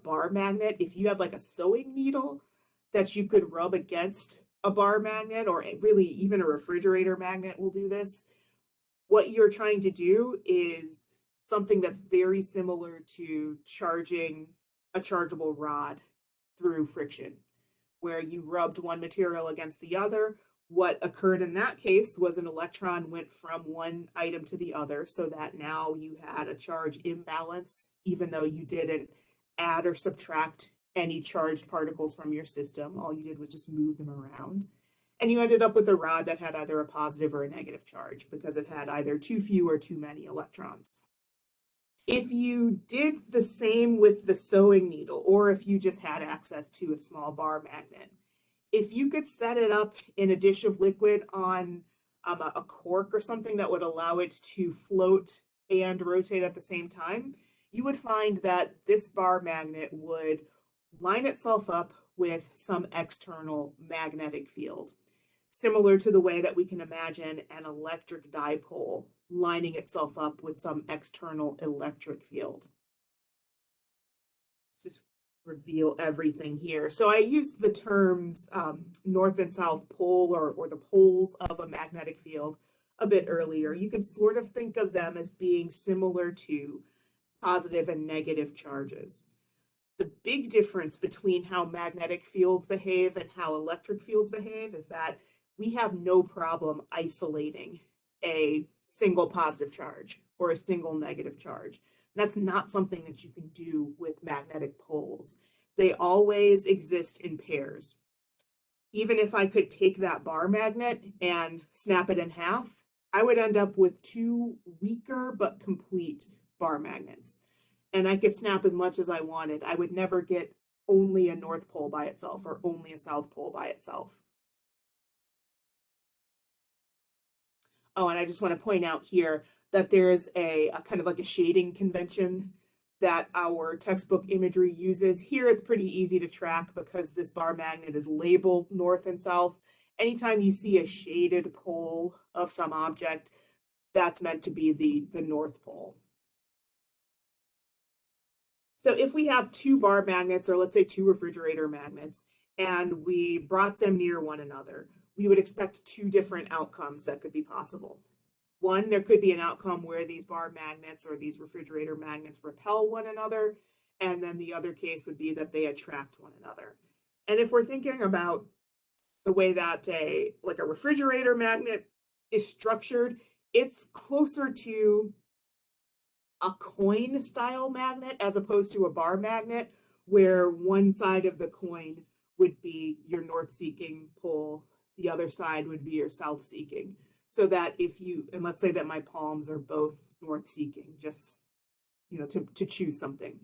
bar magnet. If you had like a sewing needle that you could rub against a bar magnet, or really even a refrigerator magnet will do this. What you're trying to do is something that's very similar to charging a chargeable rod through friction, where you rubbed one material against the other. What occurred in that case was an electron went from one item to the other, so that now you had a charge imbalance, even though you didn't add or subtract any charged particles from your system. All you did was just move them around. And you ended up with a rod that had either a positive or a negative charge because it had either too few or too many electrons. If you did the same with the sewing needle, or if you just had access to a small bar magnet, if you could set it up in a dish of liquid on a cork or something that would allow it to float and rotate at the same time, you would find that this bar magnet would line itself up with some external magnetic field, similar to the way that we can imagine an electric dipole lining itself up with some external electric field. Let's just reveal everything here. So I used the terms north and south pole, or the poles of a magnetic field a bit earlier. You can sort of think of them as being similar to positive and negative charges. The big difference between how magnetic fields behave and how electric fields behave is that we have no problem isolating a single positive charge or a single negative charge. That's not something that you can do with magnetic poles. They always exist in pairs. Even if I could take that bar magnet and snap it in half, I would end up with two weaker but complete bar magnets. And I could snap as much as I wanted. I would never get only a north pole by itself or only a south pole by itself. Oh, and I just want to point out here that there's a kind of like a shading convention that our textbook imagery uses. Here it's pretty easy to track because this bar magnet is labeled north and south. Anytime you see a shaded pole of some object, that's meant to be the north pole. So if we have two bar magnets, or let's say two refrigerator magnets, and we brought them near one another, we would expect two different outcomes that could be possible. One, there could be an outcome where these bar magnets or these refrigerator magnets repel one another, and then the other case would be that they attract one another. And if we're thinking about the way that a refrigerator magnet is structured, it's closer to a coin style magnet as opposed to a bar magnet, where one side of the coin would be your north seeking pole, the other side would be your south seeking. So that if you, and let's say that my palms are both north seeking, just to choose something.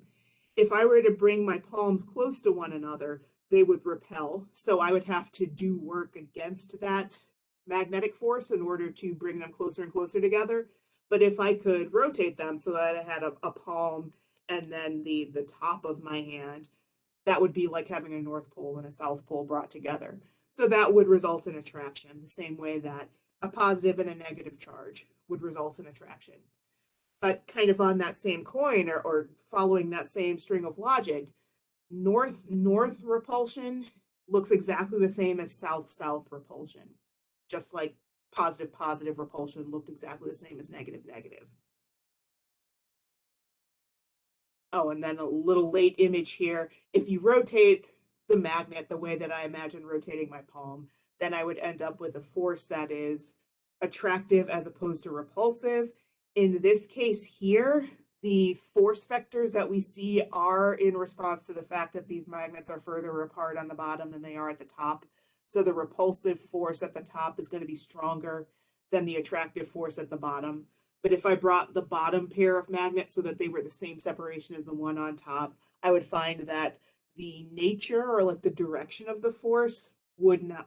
If I were to bring my palms close to one another, they would repel. So I would have to do work against that magnetic force in order to bring them closer and closer together. But if I could rotate them so that I had a palm and then the top of my hand, that would be like having a north pole and a south pole brought together. So that would result in attraction, the same way that a positive and a negative charge would result in attraction. But kind of on that same coin, or following that same string of logic, north repulsion looks exactly the same as south repulsion, just like positive repulsion looked exactly the same as negative. Oh, and then a little late image here. If you rotate the magnet the way that I imagine rotating my palm, then I would end up with a force that is attractive as opposed to repulsive. In this case here, the force vectors that we see are in response to the fact that these magnets are further apart on the bottom than they are at the top. So the repulsive force at the top is going to be stronger than the attractive force at the bottom. But if I brought the bottom pair of magnets so that they were the same separation as the one on top, I would find that the nature, or like the direction of the force, wouldn't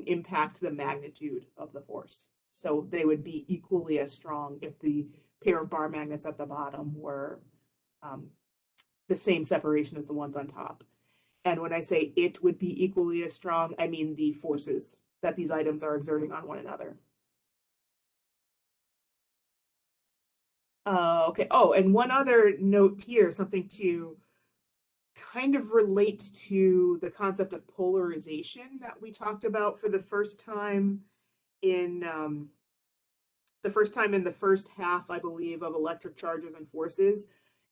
impact the magnitude of the force. So they would be equally as strong if the pair of bar magnets at the bottom were the same separation as the ones on top. And when I say it would be equally as strong, I mean the forces that these items are exerting on one another. Okay. Oh, and one other note here, something to kind of relate to the concept of polarization that we talked about for the first time in the first half, I believe, of electric charges and forces.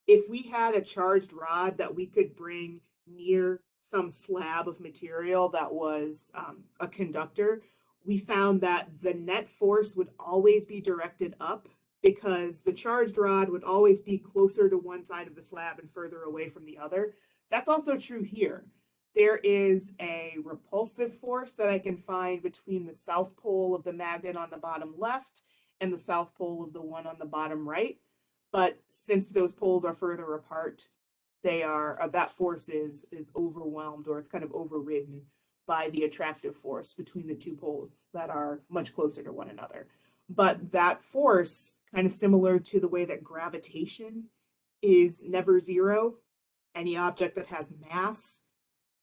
If we had a charged rod that we could bring near some slab of material that was a conductor, we found that the net force would always be directed up because the charged rod would always be closer to one side of the slab and further away from the other. That's also true here. There is a repulsive force that I can find between the south pole of the magnet on the bottom left and the south pole of the one on the bottom right. But since those poles are further apart, they are that force is overwhelmed, or it's kind of overridden by the attractive force between the two poles that are much closer to one another. But that force, kind of similar to the way that gravitation is never zero, any object that has mass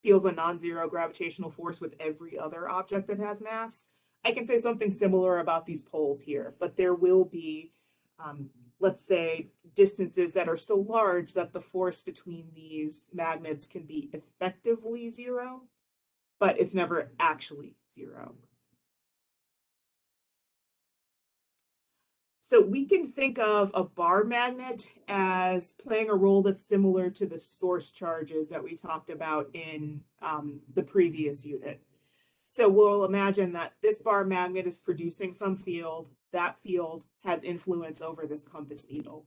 feels a non-zero gravitational force with every other object that has mass. I can say something similar about these poles here, but there will be, let's say, distances that are so large that the force between these magnets can be effectively zero, but it's never actually zero. So we can think of a bar magnet as playing a role that's similar to the source charges that we talked about in the previous unit. So we'll imagine that this bar magnet is producing some field. That field has influence over this compass needle.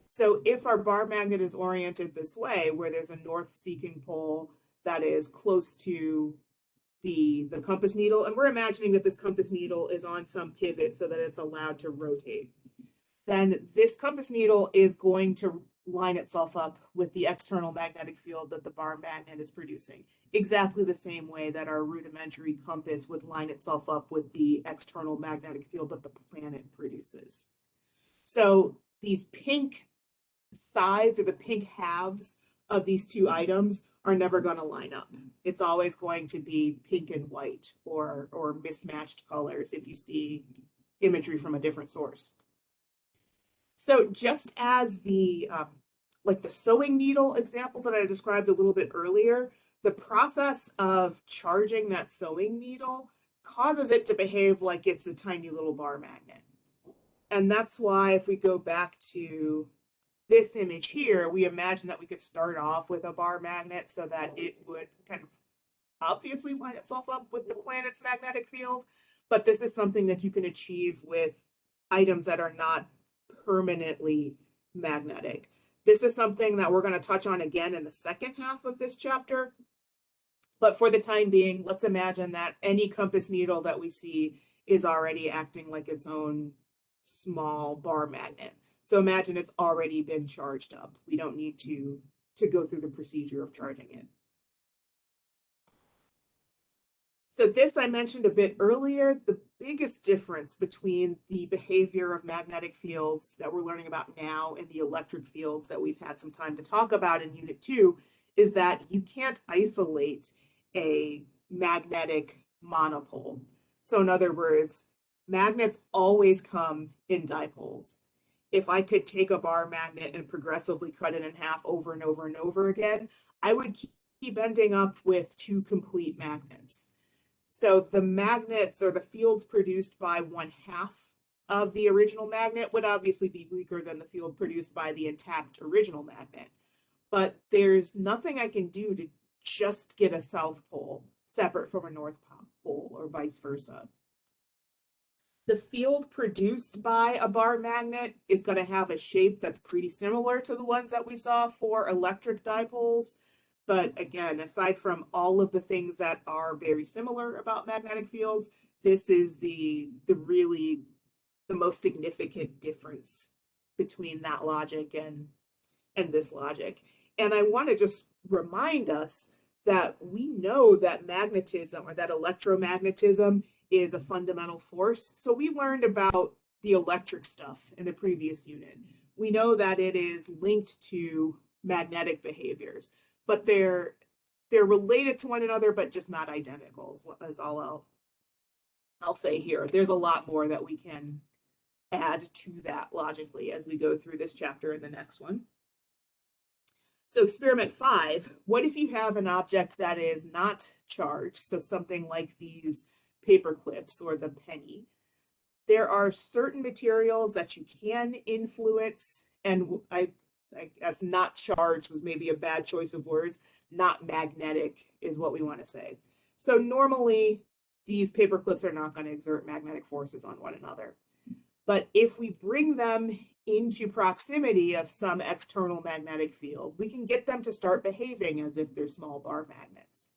So if our bar magnet is oriented this way, where there's a north-seeking pole that is close to the compass needle, and we're imagining that this compass needle is on some pivot so that it's allowed to rotate, then this compass needle is going to line itself up with the external magnetic field that the bar magnet is producing, exactly the same way that our rudimentary compass would line itself up with the external magnetic field that the planet produces. So these pink sides, or the pink halves of these two items, are never going to line up. It's always going to be pink and white, or mismatched colors if you see imagery from a different source. So just as the like the sewing needle example that I described a little bit earlier, the process of charging that sewing needle causes it to behave like it's a tiny little bar magnet. And that's why if we go back to this image here, we imagine that we could start off with a bar magnet so that it would kind of obviously line itself up with the planet's magnetic field. But this is something that you can achieve with items that are not permanently magnetic. This is something that we're going to touch on again in the second half of this chapter. But for the time being, let's imagine that any compass needle that we see is already acting like its own small bar magnet. So imagine it's already been charged up. We don't need to go through the procedure of charging it. So this I mentioned a bit earlier. The biggest difference between the behavior of magnetic fields that we're learning about now and the electric fields that we've had some time to talk about in Unit 2 is that you can't isolate a magnetic monopole. So in other words, magnets always come in dipoles. If I could take a bar magnet and progressively cut it in half over and over and over again, I would keep ending up with two complete magnets. So the magnets, or the fields produced by 1/2 of the original magnet, would obviously be weaker than the field produced by the intact original magnet. But there's nothing I can do to just get a south pole separate from a north pole, or vice versa. The field produced by a bar magnet is going to have a shape that's pretty similar to the ones that we saw for electric dipoles. But again, aside from all of the things that are very similar about magnetic fields, this is the most significant difference between that logic and this logic. And I want to just remind us that we know that magnetism, or that electromagnetism, is a fundamental force. So we learned about the electric stuff in the previous unit. We know that it is linked to magnetic behaviors, but they're related to one another, but just not identical, is all I'll say here, there's a lot more that we can add to that logically as we go through this chapter and the next one. So experiment 5, what if you have an object that is not charged, so something like these paper clips or the penny. There are certain materials that you can influence, and I guess not charged was maybe a bad choice of words, not magnetic is what we want to say. So normally these paper clips are not going to exert magnetic forces on one another. But if we bring them into proximity of some external magnetic field, we can get them to start behaving as if they're small bar magnets.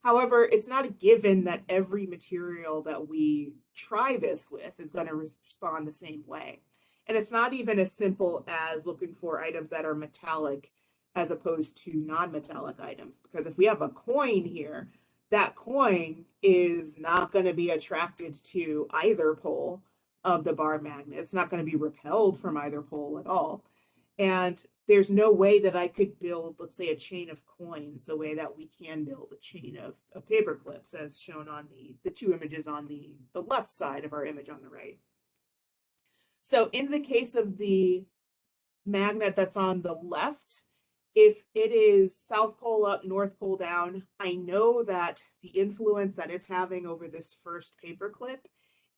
However, it's not a given that every material that we try this with is going to respond the same way. And it's not even as simple as looking for items that are metallic as opposed to non-metallic items. Because if we have a coin here, that coin is not going to be attracted to either pole of the bar magnet. It's not going to be repelled from either pole at all. And there's no way that I could build, let's say, a chain of coins the way that we can build a chain of paper clips, as shown on the two images on the left side of our image on the right. So in the case of the magnet that's on the left, if it is south pole up, north pole down, I know that the influence that it's having over this first paper clip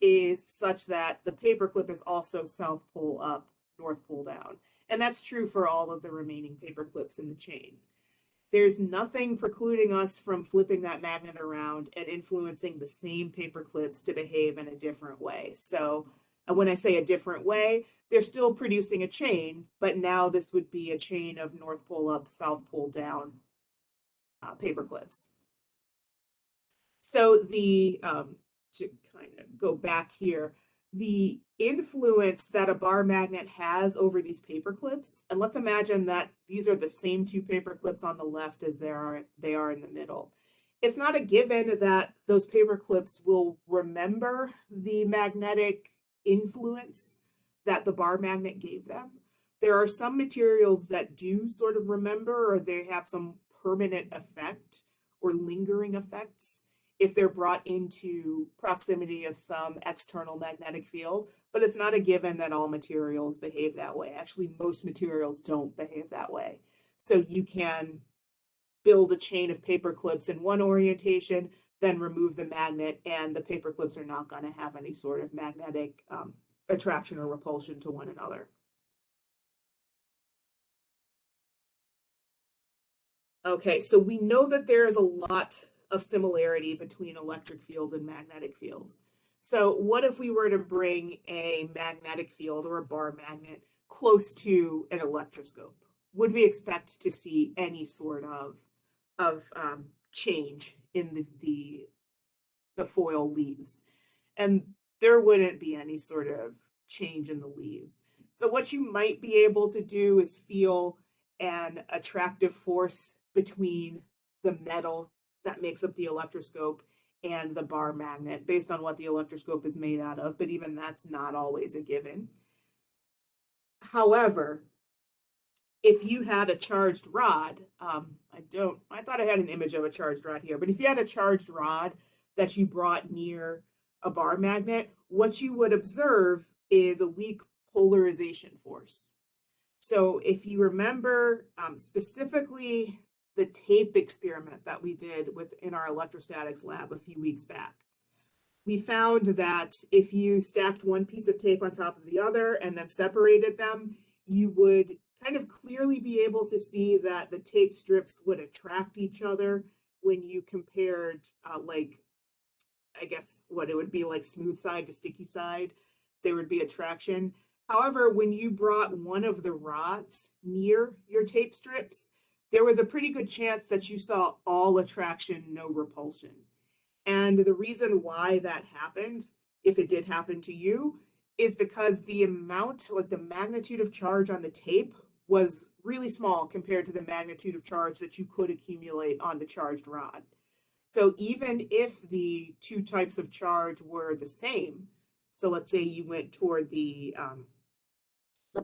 is such that the paper clip is also south pole up, north pole down. And that's true for all of the remaining paper clips in the chain. There's nothing precluding us from flipping that magnet around and influencing the same paper clips to behave in a different way. So when I say a different way, they're still producing a chain, but now this would be a chain of north pole up, south pole down paper clips. So the to kind of go back here, the influence that a bar magnet has over these paper clips, and let's imagine that these are the same two paper clips on the left as they are in the middle. It's not a given that those paper clips will remember the magnetic influence that the bar magnet gave them. There are some materials that do sort of remember, or they have some permanent effect or lingering effects if they're brought into proximity of some external magnetic field, but it's not a given that all materials behave that way. Actually, most materials don't behave that way. So you can build a chain of paper clips in one orientation, then remove the magnet, and the paper clips are not going to have any sort of magnetic attraction or repulsion to one another. Okay, so we know that there is a lot of similarity between electric fields and magnetic fields. So what if we were to bring a magnetic field or a bar magnet close to an electroscope? Would we expect to see any sort of change in the foil leaves? And there wouldn't be any sort of change in the leaves. So what you might be able to do is feel an attractive force between the metal that makes up the electroscope and the bar magnet based on what the electroscope is made out of, but even that's not always a given. However, if you had a charged rod, I thought I had an image of a charged rod here, but if you had a charged rod that you brought near a bar magnet, what you would observe is a weak polarization force. So if you remember specifically the tape experiment that we did in our electrostatics lab a few weeks back, we found that if you stacked one piece of tape on top of the other and then separated them, you would kind of clearly be able to see that the tape strips would attract each other when you compared like, I guess what it would be like smooth side to sticky side, there would be attraction. However, when you brought one of the rods near your tape strips, there was a pretty good chance that you saw all attraction, no repulsion. And the reason why that happened, if it did happen to you, is because the amount, like the magnitude of charge on the tape was really small compared to the magnitude of charge that you could accumulate on the charged rod. So even if the two types of charge were the same, so let's say you went toward the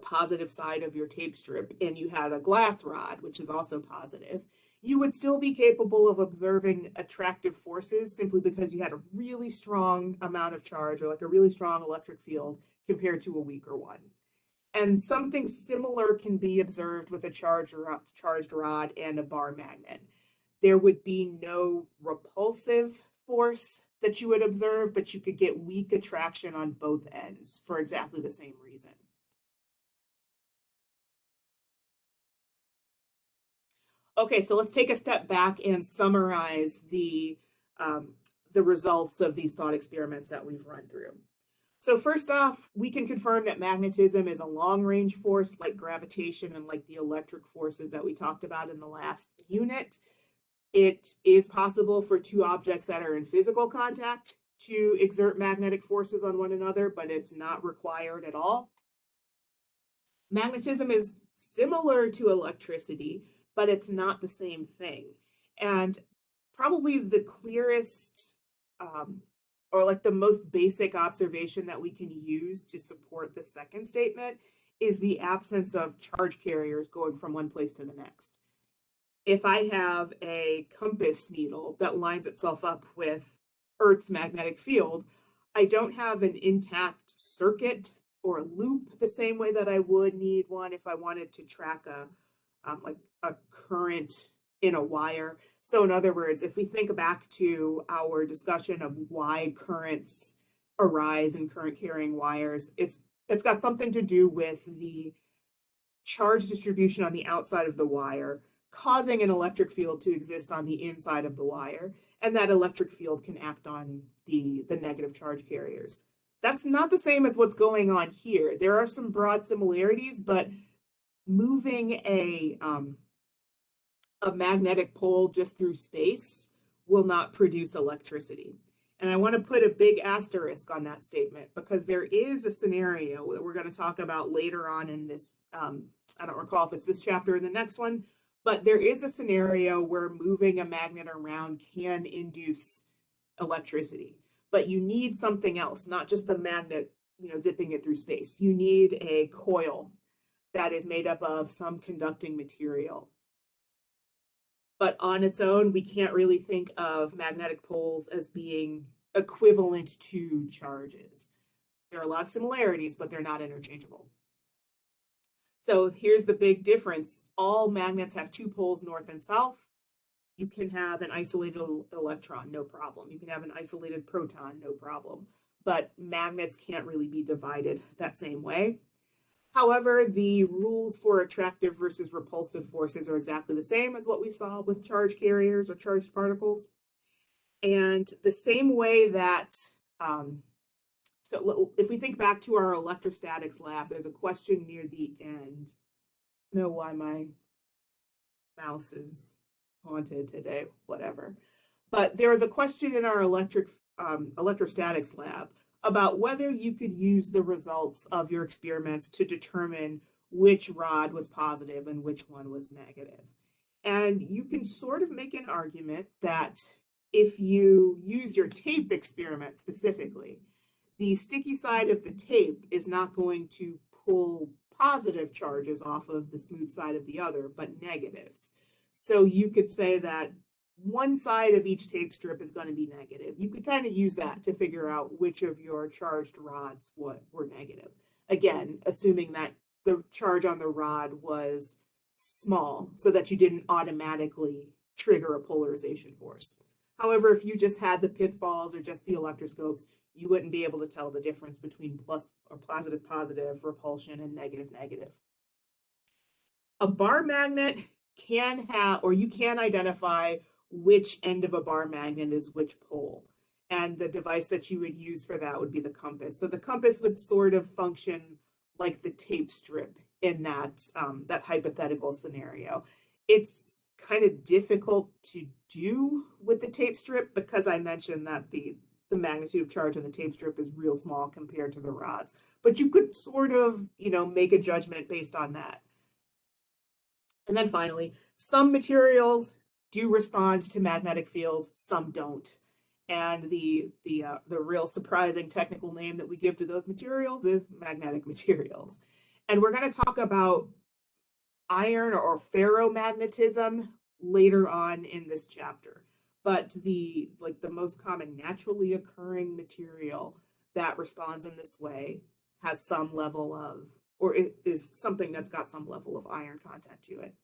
positive side of your tape strip and you had a glass rod, which is also positive, you would still be capable of observing attractive forces simply because you had a really strong amount of charge, or like a really strong electric field compared to a weaker one. And something similar can be observed with a charged rod and a bar magnet. There would be no repulsive force that you would observe, but you could get weak attraction on both ends for exactly the same reason. Okay, so let's take a step back and summarize the results of these thought experiments that we've run through. So first off, we can confirm that magnetism is a long-range force like gravitation and like the electric forces that we talked about in the last unit. It is possible for two objects that are in physical contact to exert magnetic forces on one another, but it's not required at all. Magnetism is similar to electricity, but it's not the same thing. And probably the clearest or like the most basic observation that we can use to support the second statement is the absence of charge carriers going from one place to the next. If I have a compass needle that lines itself up with Earth's magnetic field, I don't have an intact circuit or loop the same way that I would need one if I wanted to track like a current in a wire. So in other words, if we think back to our discussion of why currents arise in current carrying wires, it's got something to do with the charge distribution on the outside of the wire causing an electric field to exist on the inside of the wire, and that electric field can act on the negative charge carriers. That's not the same as what's going on here. There are some broad similarities, but moving a magnetic pole just through space will not produce electricity. And I want to put a big asterisk on that statement because there is a scenario that we're going to talk about later on in this. I don't recall if it's this chapter or the next one, but there is a scenario where moving a magnet around can induce electricity. But you need something else, not just the magnet, zipping it through space. You need a coil that is made up of some conducting material. But on its own, we can't really think of magnetic poles as being equivalent to charges. There are a lot of similarities, but they're not interchangeable. So here's the big difference. All magnets have two poles, north and south. You can have an isolated electron, no problem. You can have an isolated proton, no problem. But magnets can't really be divided that same way. However, the rules for attractive versus repulsive forces are exactly the same as what we saw with charge carriers or charged particles. And the same way that, so if we think back to our electrostatics lab, there's a question near the end. I don't know why my mouse is haunted today, whatever. But there was a question in our electrostatics lab about whether you could use the results of your experiments to determine which rod was positive and which one was negative. And you can sort of make an argument that if you use your tape experiment specifically, the sticky side of the tape is not going to pull positive charges off of the smooth side of the other, but negatives. So you could say that one side of each tape strip is going to be negative. You could kind of use that to figure out which of your charged rods were negative. Again, assuming that the charge on the rod was small so that you didn't automatically trigger a polarization force. However, if you just had the pith balls or just the electroscopes, you wouldn't be able to tell the difference between plus or positive, repulsion, and negative. A bar magnet can have, or you can identify which end of a bar magnet is which pole. And the device that you would use for that would be the compass. So the compass would sort of function like the tape strip in that, that hypothetical scenario. It's kind of difficult to do with the tape strip because I mentioned that the magnitude of charge on the tape strip is real small compared to the rods. But you could sort of, make a judgment based on that. And then finally, some materials do respond to magnetic fields, some don't. And the real surprising technical name that we give to those materials is magnetic materials. And we're going to talk about iron or ferromagnetism later on in this chapter. But the most common naturally occurring material that responds in this way has some level of, or it is something that's got some level of iron content to it.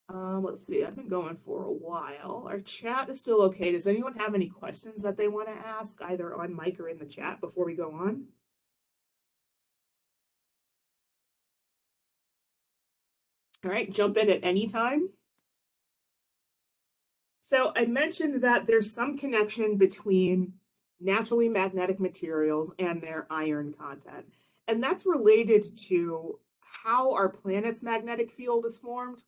Let's see, I've been going for a while. Our chat is still okay. Does anyone have any questions that they want to ask either on mic or in the chat before we go on? All right, jump in at any time. So I mentioned that there's some connection between naturally magnetic materials and their iron content. And that's related to how our planet's magnetic field is formed.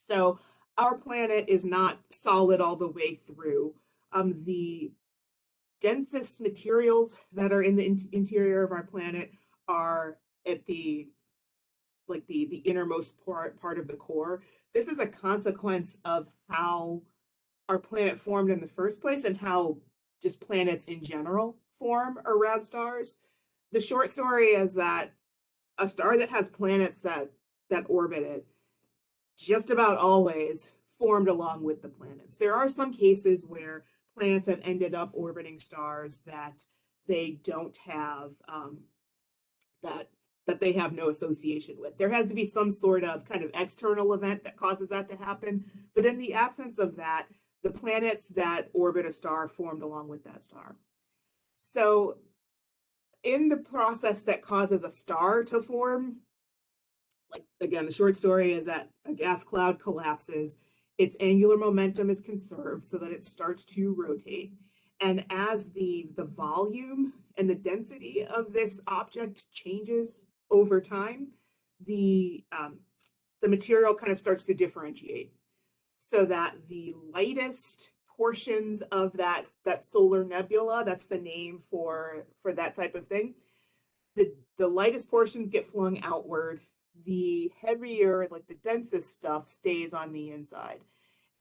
So our planet is not solid all the way through. The densest materials that are in the interior of our planet are at the innermost part of the core. This is a consequence of how our planet formed in the first place and how just planets in general form around stars. The short story is that a star that has planets that orbit it just about always formed along with the planets. There are some cases where planets have ended up orbiting stars that they don't have that they have no association with. There has to be some sort of kind of external event that causes that to happen. But in the absence of that, the planets that orbit a star formed along with that star. So in the process that causes a star to form, like again, the short story is that a gas cloud collapses, its angular momentum is conserved so that it starts to rotate. And as the volume and the density of this object changes over time, the material kind of starts to differentiate so that the lightest portions of that solar nebula, that's the name for that type of thing, the lightest portions get flung outward. The heavier, like the densest stuff, stays on the inside.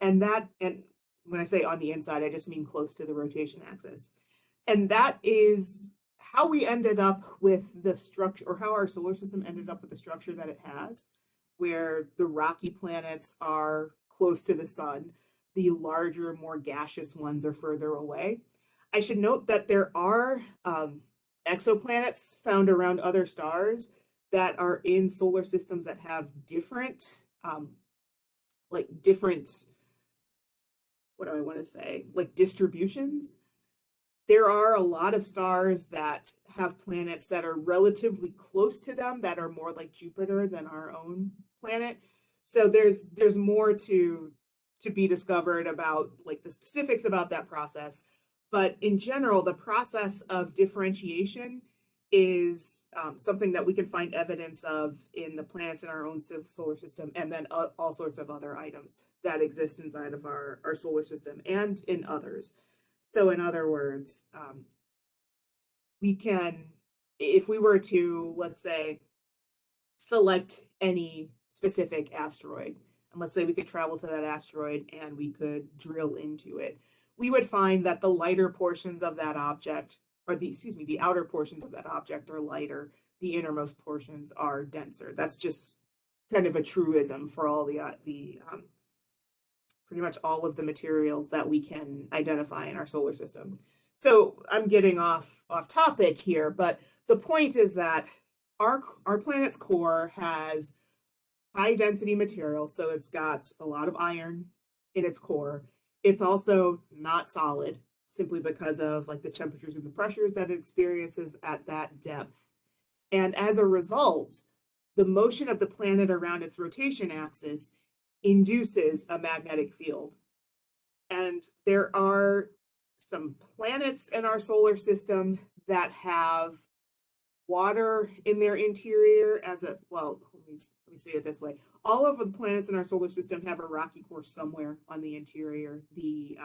And when I say on the inside, I just mean close to the rotation axis. And that is how we ended up with the structure, or how our solar system ended up with the structure that it has, where the rocky planets are close to the sun, the larger, more gaseous ones are further away. I should note that there are exoplanets found around other stars that are in solar systems that have different, what do I want to say, like distributions. There are a lot of stars that have planets that are relatively close to them that are more like Jupiter than our own planet. So there's more to be discovered about like the specifics about that process. But in general, the process of differentiation is something that we can find evidence of in the planets in our own solar system, and then all sorts of other items that exist inside of our solar system and in others. So in other words, we can, if we were to, let's say, select any specific asteroid, and let's say we could travel to that asteroid and we could drill into it, we would find that the lighter portions of that object, or the outer portions of that object are lighter, the innermost portions are denser. That's just kind of a truism for all the pretty much all of the materials that we can identify in our solar system. So I'm getting off topic here, but the point is that our planet's core has high density material, so it's got a lot of iron in its core. It's also not solid, simply because of like the temperatures and the pressures that it experiences at that depth. And as a result, the motion of the planet around its rotation axis induces a magnetic field. And there are some planets in our solar system that have water in their interior let me say it this way. All of the planets in our solar system have a rocky core somewhere on the interior. The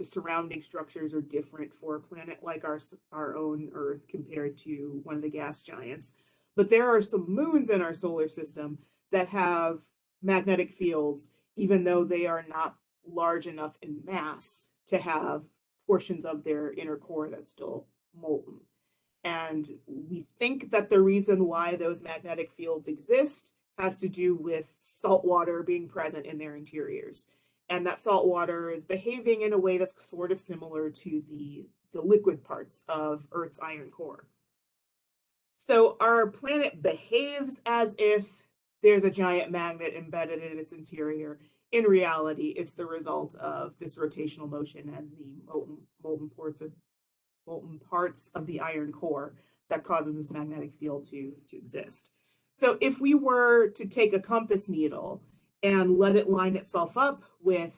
surrounding structures are different for a planet like our own Earth compared to one of the gas giants. But there are some moons in our solar system that have magnetic fields, even though they are not large enough in mass to have portions of their inner core that's still molten. And we think that the reason why those magnetic fields exist has to do with salt water being present in their interiors. And that salt water is behaving in a way that's sort of similar to the liquid parts of Earth's iron core. So our planet behaves as if there's a giant magnet embedded in its interior. In reality, it's the result of this rotational motion and the molten parts of the iron core that causes this magnetic field to exist. So if we were to take a compass needle and let it line itself up with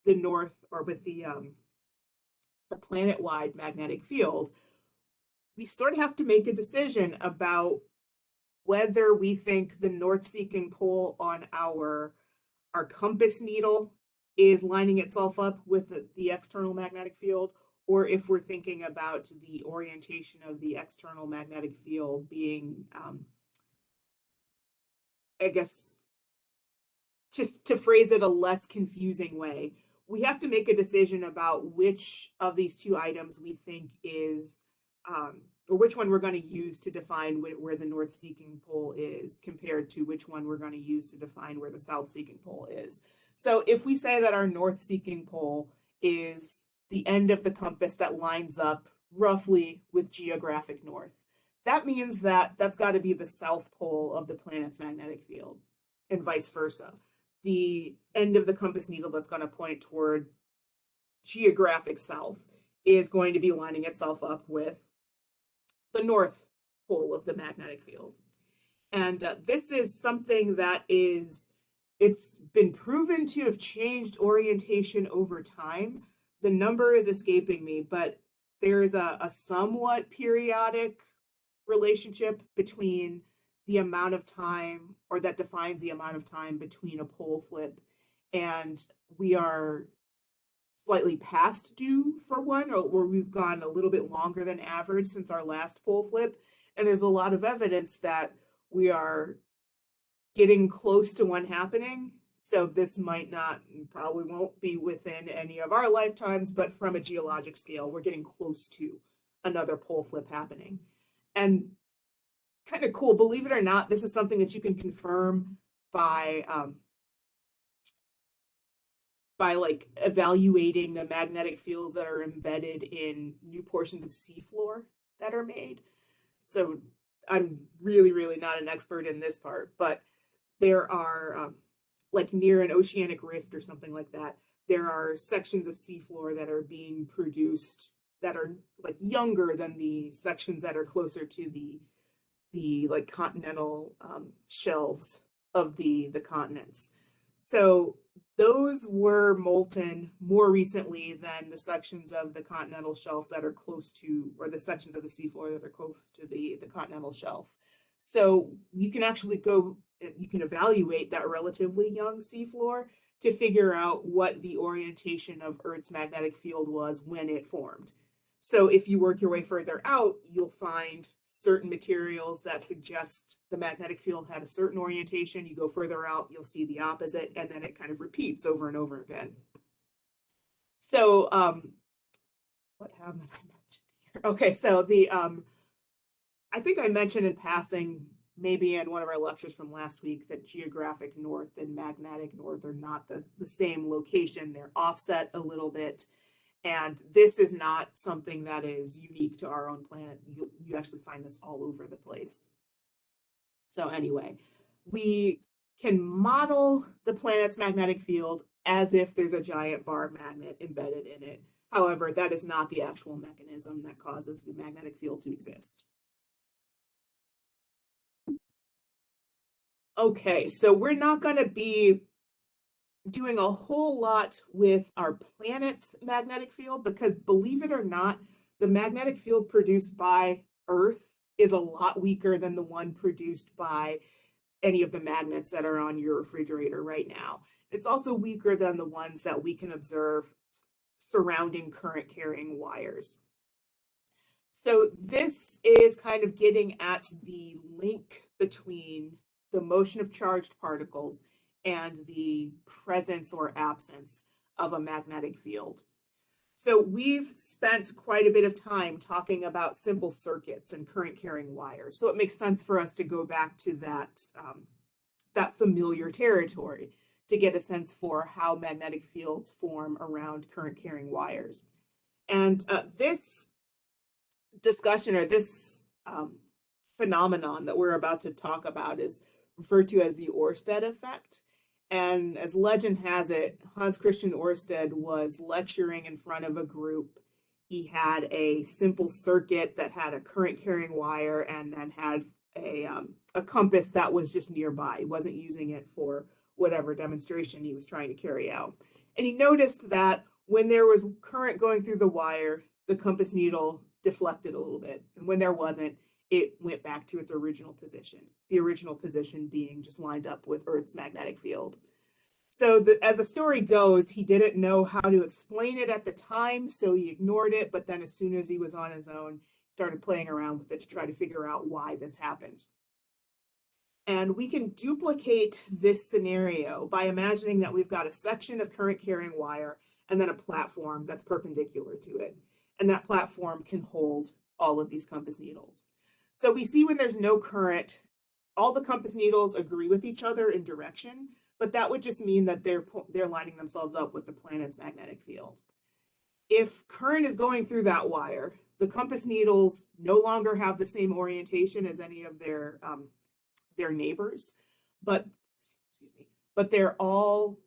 the north, or with the planet-wide magnetic field, we sort of have to make a decision about whether we think the north-seeking pole on our compass needle is lining itself up with the external magnetic field, or if we're thinking about the orientation of the external magnetic field being, I guess, just to phrase it a less confusing way, we have to make a decision about which of these two items we think is, or which one we're going to use to define where the north-seeking pole is compared to which one we're going to use to define where the south-seeking pole is. So if we say that our north-seeking pole is the end of the compass that lines up roughly with geographic north, that means that that's got to be the south pole of the planet's magnetic field, and vice versa. The end of the compass needle that's going to point toward geographic south is going to be lining itself up with the north pole of the magnetic field. And this is something that it's been proven to have changed orientation over time. The number is escaping me, but there's a somewhat periodic relationship between the amount of time, or that defines the amount of time between a pole flip, and we are slightly past due for one, or we've gone a little bit longer than average since our last pole flip. And there's a lot of evidence that we are getting close to one happening. So this might not, probably won't be within any of our lifetimes, but from a geologic scale, we're getting close to another pole flip happening. And kind of cool, believe it or not, this is something that you can confirm by like evaluating the magnetic fields that are embedded in new portions of seafloor that are made. So I'm really not an expert in this part, but there are, like near an oceanic rift or something like that, there are sections of seafloor that are being produced that are like younger than the sections that are closer to the like continental shelves of the continents. So those were molten more recently than the sections of the continental shelf that are close to, or the sections of the seafloor that are close to the continental shelf. So you can actually you can evaluate that relatively young seafloor to figure out what the orientation of Earth's magnetic field was when it formed. So if you work your way further out, you'll find certain materials that suggest the magnetic field had a certain orientation. You go further out, you'll see the opposite, and then it kind of repeats over and over again. So what haven't I mentioned here? Okay, so the I think I mentioned in passing, maybe in one of our lectures from last week, that geographic north and magnetic north are not the same location. They're offset a little bit. And this is not something that is unique to our own planet. You actually find this all over the place. So anyway, we can model the planet's magnetic field as if there's a giant bar magnet embedded in it. However, that is not the actual mechanism that causes the magnetic field to exist. Okay, so we're not going to be doing a whole lot with our planet's magnetic field, because believe it or not, the magnetic field produced by Earth is a lot weaker than the one produced by any of the magnets that are on your refrigerator right now. It's also weaker than the ones that we can observe surrounding current carrying wires. So this is kind of getting at the link between the motion of charged particles and the presence or absence of a magnetic field. So we've spent quite a bit of time talking about simple circuits and current carrying wires. So it makes sense for us to go back to that that familiar territory to get a sense for how magnetic fields form around current carrying wires. And this discussion, or this phenomenon that we're about to talk about, is referred to as the Oersted effect. And as legend has it, Hans Christian Oersted was lecturing in front of a group. He had a simple circuit that had a current carrying wire and then had a compass that was just nearby. He wasn't using it for whatever demonstration he was trying to carry out. And he noticed that when there was current going through the wire, the compass needle deflected a little bit. And when there wasn't, it went back to its original position, the original position being just lined up with Earth's magnetic field. So as the story goes, he didn't know how to explain it at the time, so he ignored it. But then as soon as he was on his own, started playing around with it to try to figure out why this happened. And we can duplicate this scenario by imagining that we've got a section of current carrying wire and then a platform that's perpendicular to it. And that platform can hold all of these compass needles. So we see when there's no current, all the compass needles agree with each other in direction, but that would just mean that they're lining themselves up with the planet's magnetic field. If current is going through that wire, the compass needles no longer have the same orientation as any of their neighbors, but they're all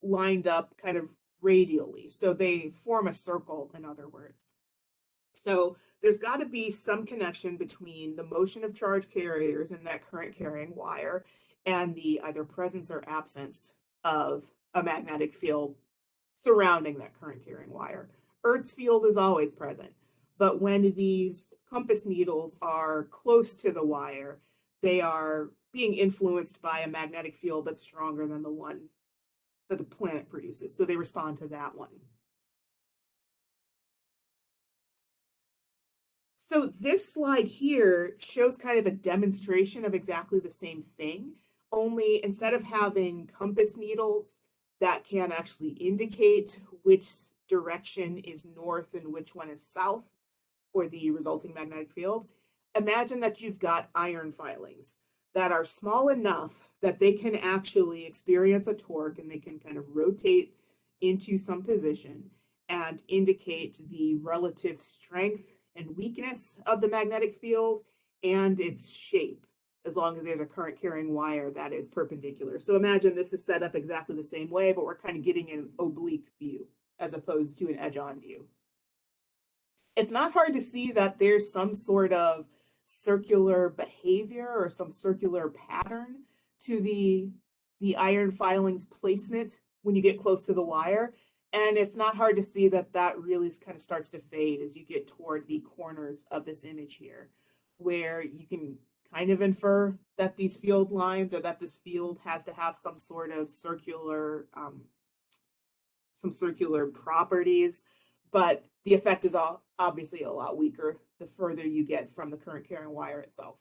lined up kind of radially. So they form a circle, in other words. So there's got to be some connection between the motion of charge carriers in that current carrying wire and the either presence or absence of a magnetic field surrounding that current carrying wire. Earth's field is always present, but when these compass needles are close to the wire, they are being influenced by a magnetic field that's stronger than the one that the planet produces. So they respond to that one. So this slide here shows kind of a demonstration of exactly the same thing, only instead of having compass needles that can actually indicate which direction is north and which one is south for the resulting magnetic field, imagine that you've got iron filings that are small enough that they can actually experience a torque and they can kind of rotate into some position and indicate the relative strength and weakness of the magnetic field and its shape, as long as there's a current carrying wire that is perpendicular. So imagine this is set up exactly the same way, but we're kind of getting an oblique view as opposed to an edge-on view. It's not hard to see that there's some sort of circular behavior or some circular pattern to the iron filings placement when you get close to the wire. And it's not hard to see that that really kind of starts to fade as you get toward the corners of this image here, where you can kind of infer that these field lines, or that this field has to have some sort of circular properties, but the effect is obviously a lot weaker the further you get from the current carrying wire itself.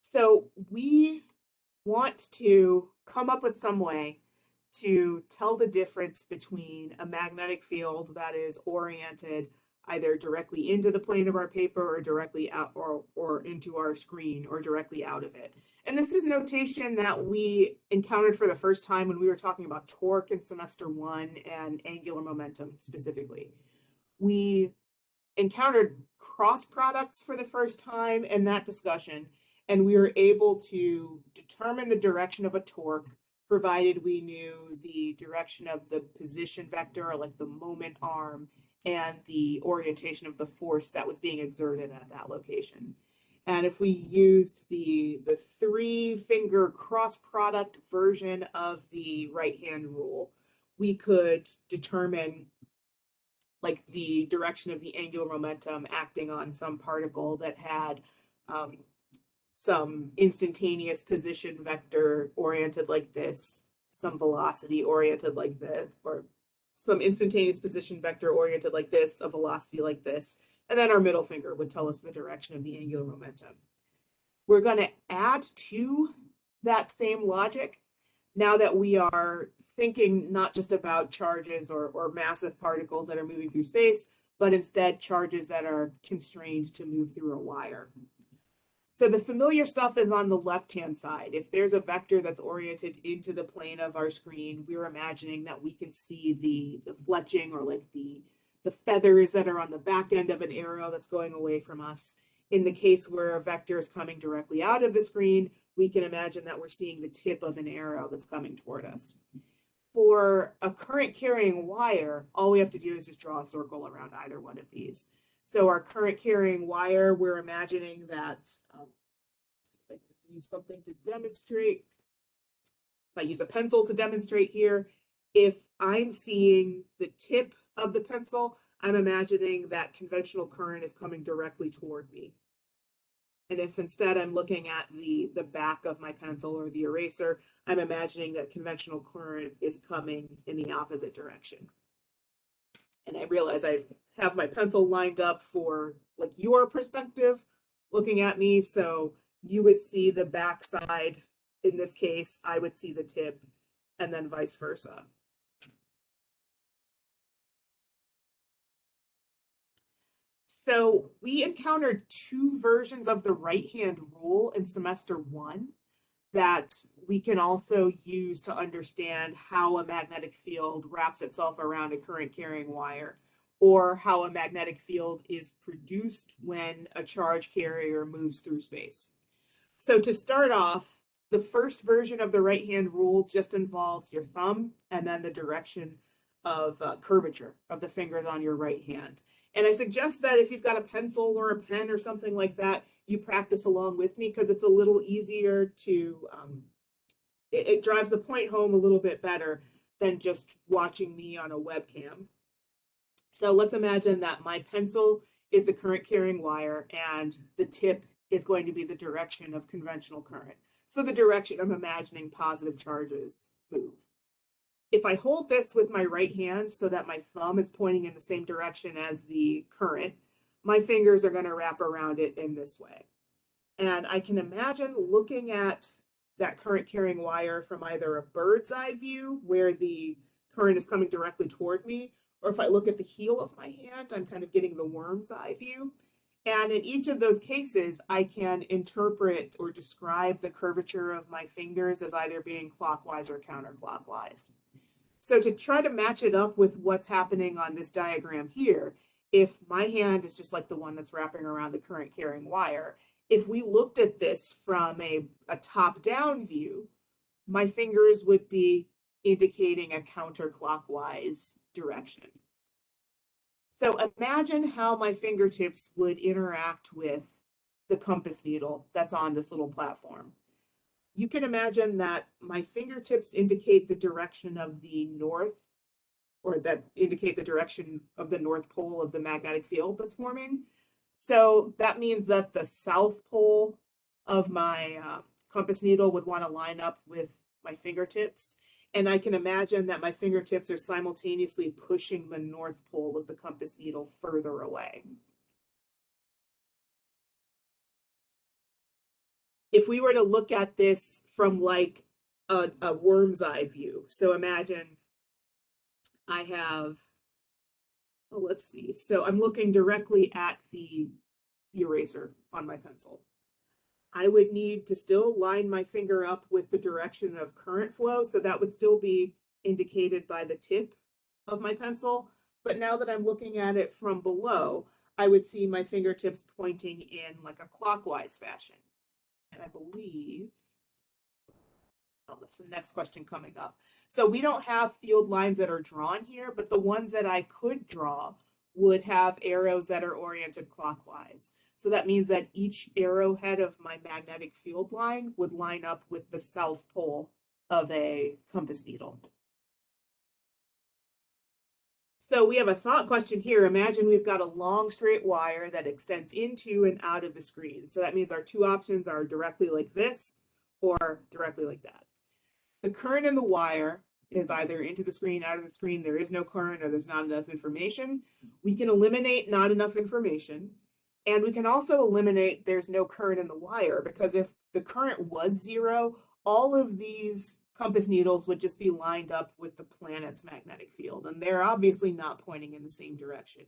So we want to come up with some way to tell the difference between a magnetic field that is oriented either directly into the plane of our paper or directly out, or into our screen, or directly out of it. And this is notation that we encountered for the first time when we were talking about torque in semester 1 and angular momentum specifically. We encountered cross products for the first time in that discussion, and we were able to determine the direction of a torque provided we knew the direction of the position vector, or like the moment arm, and the orientation of the force that was being exerted at that location. And if we used the 3-finger cross product version of the right-hand rule, we could determine like the direction of the angular momentum acting on some particle that had some instantaneous position vector oriented like this, some velocity oriented like this, or some instantaneous position vector oriented like this, a velocity like this, and then our middle finger would tell us the direction of the angular momentum. We're going to add to that same logic now that we are thinking not just about charges or massive particles that are moving through space, but instead charges that are constrained to move through a wire. So the familiar stuff is on the left-hand side. If there's a vector that's oriented into the plane of our screen, we're imagining that we can see the fletching or like the feathers that are on the back end of an arrow that's going away from us. In the case where a vector is coming directly out of the screen, we can imagine that we're seeing the tip of an arrow that's coming toward us. For a current carrying wire, all we have to do is just draw a circle around either one of these. So our current carrying wire, we're imagining that, see if I can just use something to demonstrate. If I use a pencil to demonstrate here, if I'm seeing the tip of the pencil, I'm imagining that conventional current is coming directly toward me. And if instead I'm looking at the back of my pencil or the eraser, I'm imagining that conventional current is coming in the opposite direction. And I realize I have my pencil lined up for like your perspective looking at me. So you would see the back side. In this case, I would see the tip, and then vice versa. So we encountered two versions of the right-hand rule in semester 1 that we can also use to understand how a magnetic field wraps itself around a current carrying wire, or how a magnetic field is produced when a charge carrier moves through space. So to start off, the first version of the right-hand rule just involves your thumb and then the direction of curvature of the fingers on your right hand. And I suggest that if you've got a pencil or a pen or something like that, you practice along with me because it's a little easier to, it drives the point home a little bit better than just watching me on a webcam. So let's imagine that my pencil is the current carrying wire and the tip is going to be the direction of conventional current. So the direction I'm imagining positive charges move. If I hold this with my right hand so that my thumb is pointing in the same direction as the current, my fingers are going to wrap around it in this way. And I can imagine looking at that current carrying wire from either a bird's eye view where the current is coming directly toward me, or if I look at the heel of my hand, I'm kind of getting the worm's eye view. And in each of those cases, I can interpret or describe the curvature of my fingers as either being clockwise or counterclockwise. So to try to match it up with what's happening on this diagram here, if my hand is just like the one that's wrapping around the current carrying wire, if we looked at this from a top-down view, my fingers would be indicating a counterclockwise direction. So imagine how my fingertips would interact with the compass needle that's on this little platform. You can imagine that my fingertips indicate the direction of the north, or that indicate the direction of the north pole of the magnetic field that's forming. So that means that the south pole of my compass needle would want to line up with my fingertips. And I can imagine that my fingertips are simultaneously pushing the north pole of the compass needle further away. If we were to look at this from like a worm's eye view, so imagine I have, oh, let's see. So I'm looking directly at the eraser on my pencil. I would need to still line my finger up with the direction of current flow. So that would still be indicated by the tip of my pencil. But now that I'm looking at it from below, I would see my fingertips pointing in like a clockwise fashion. And I believe, oh, that's the next question coming up. So we don't have field lines that are drawn here, but the ones that I could draw would have arrows that are oriented clockwise. So that means that each arrowhead of my magnetic field line would line up with the south pole of a compass needle. So we have a thought question here. Imagine we've got a long straight wire that extends into and out of the screen. So that means our two options are directly like this or directly like that. The current in the wire is either into the screen, out of the screen. There is no current or there's not enough information. We can eliminate not enough information. And we can also eliminate there's no current in the wire, because if the current was 0, all of these compass needles would just be lined up with the planet's magnetic field, and they're obviously not pointing in the same direction.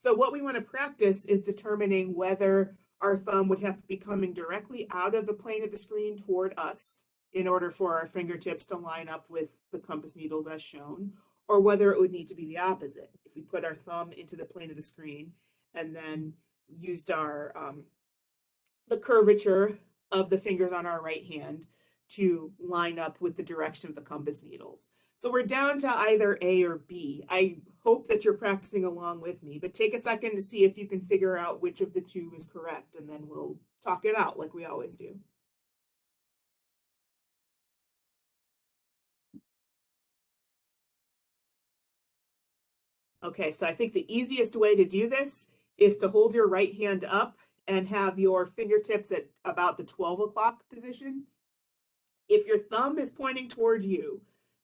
So what we want to practice is determining whether our thumb would have to be coming directly out of the plane of the screen toward us in order for our fingertips to line up with the compass needles as shown, or whether it would need to be the opposite. If we put our thumb into the plane of the screen and then used our the curvature of the fingers on our right hand to line up with the direction of the compass needles. So we're down to either A or B. I hope that you're practicing along with me, but take a second to see if you can figure out which of the two is correct, and then we'll talk it out like we always do. Okay, so I think the easiest way to do this is to hold your right hand up and have your fingertips at about the 12 o'clock position. If your thumb is pointing toward you,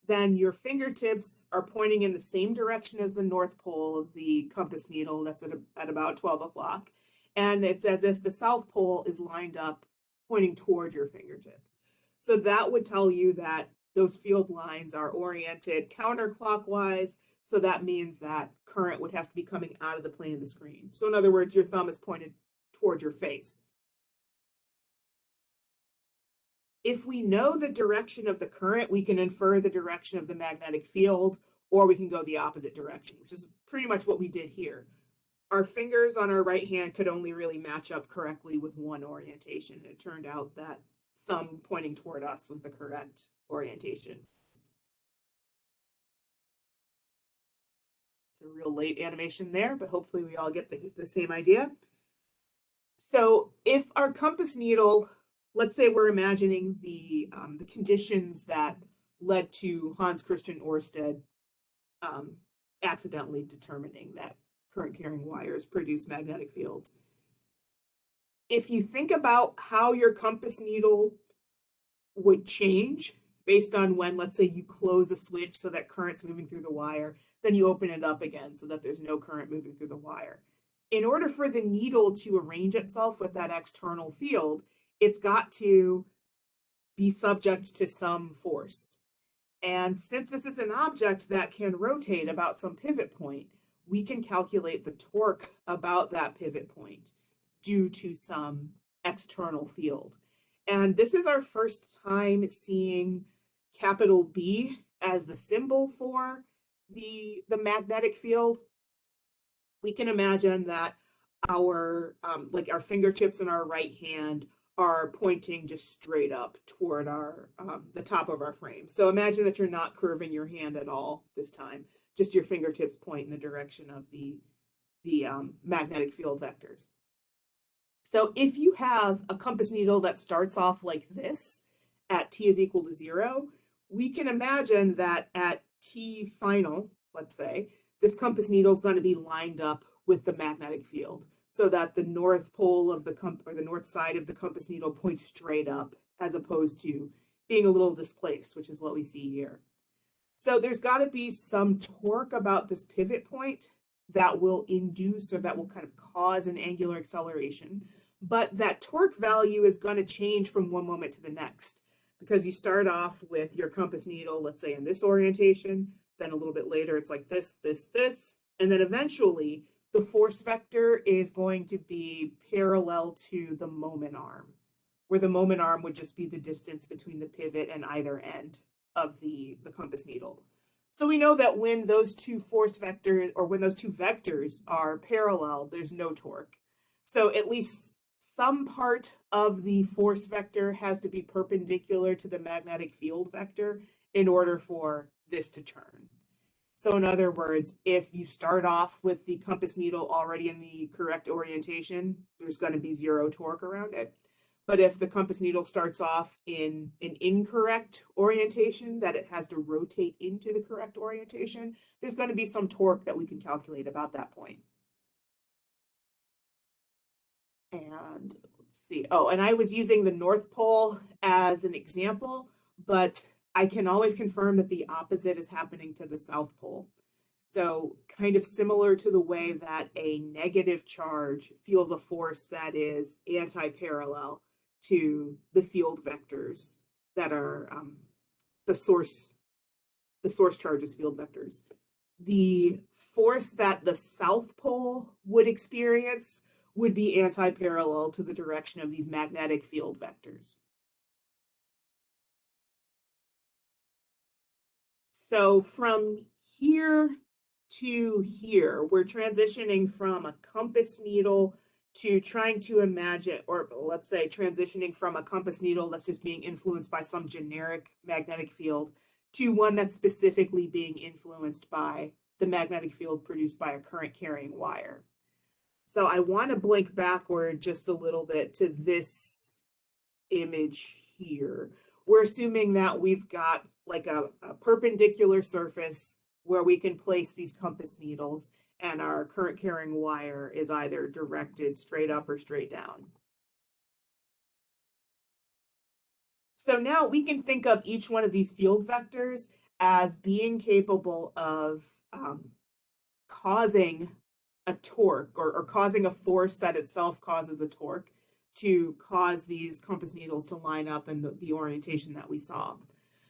then your fingertips are pointing in the same direction as the North Pole of the compass needle. That's at about 12 o'clock. And it's as if the South Pole is lined up pointing toward your fingertips. So that would tell you that those field lines are oriented counterclockwise. So that means that current would have to be coming out of the plane of the screen. So in other words, your thumb is pointed toward your face. If we know the direction of the current, we can infer the direction of the magnetic field, or we can go the opposite direction, which is pretty much what we did here. Our fingers on our right hand could only really match up correctly with one orientation. It turned out that thumb pointing toward us was the correct orientation. It's a real late animation there, but hopefully we all get the same idea. So if our compass needle, let's say we're imagining the conditions that led to Hans Christian Ørsted accidentally determining that current carrying wires produce magnetic fields. If you think about how your compass needle would change based on when, let's say, you close a switch so that current's moving through the wire, then you open it up again so that there's no current moving through the wire. In order for the needle to arrange itself with that external field, it's got to be subject to some force. And since this is an object that can rotate about some pivot point, we can calculate the torque about that pivot point due to some external field. And this is our first time seeing capital B as the symbol for the magnetic field. We can imagine that our like our fingertips in our right hand are pointing just straight up toward our the top of our frame. So imagine that you're not curving your hand at all this time, just your fingertips point in the direction of the magnetic field vectors. So if you have a compass needle that starts off like this at t is equal to 0, we can imagine that at t final, let's say, this compass needle is going to be lined up with the magnetic field so that the north pole of the the north side of the compass needle points straight up as opposed to being a little displaced, which is what we see here. So there's got to be some torque about this pivot point that will induce or that will kind of cause an angular acceleration. But that torque value is going to change from one moment to the next because you start off with your compass needle, let's say in this orientation, then a little bit later it's like this, and then eventually the force vector is going to be parallel to the moment arm, where the moment arm would just be the distance between the pivot and either end of the compass needle. So we know that when those two force vectors, or when those two vectors are parallel, there's no torque. So at least some part of the force vector has to be perpendicular to the magnetic field vector in order for this to turn. So in other words, if you start off with the compass needle already in the correct orientation, there's going to be 0 torque around it. But if the compass needle starts off in an incorrect orientation, that it has to rotate into the correct orientation, there's going to be some torque that we can calculate about that point. And let's see. Oh, and I was using the North Pole as an example, but I can always confirm that the opposite is happening to the South Pole. So kind of similar to the way that a negative charge feels a force that is anti-parallel to the field vectors that are the source charge's field vectors. the force that the South Pole would experience would be anti-parallel to the direction of these magnetic field vectors. So from here to here, we're transitioning from a compass needle to trying to imagine, or let's say transitioning from a compass needle that's just being influenced by some generic magnetic field to one that's specifically being influenced by the magnetic field produced by a current carrying wire. So I want to blink backward just a little bit to this image here. We're assuming that we've got like a perpendicular surface where we can place these compass needles, and our current carrying wire is either directed straight up or straight down. So now we can think of each one of these field vectors as being capable of causing a torque or causing a force that itself causes a torque to cause these compass needles to line up in the orientation that we saw.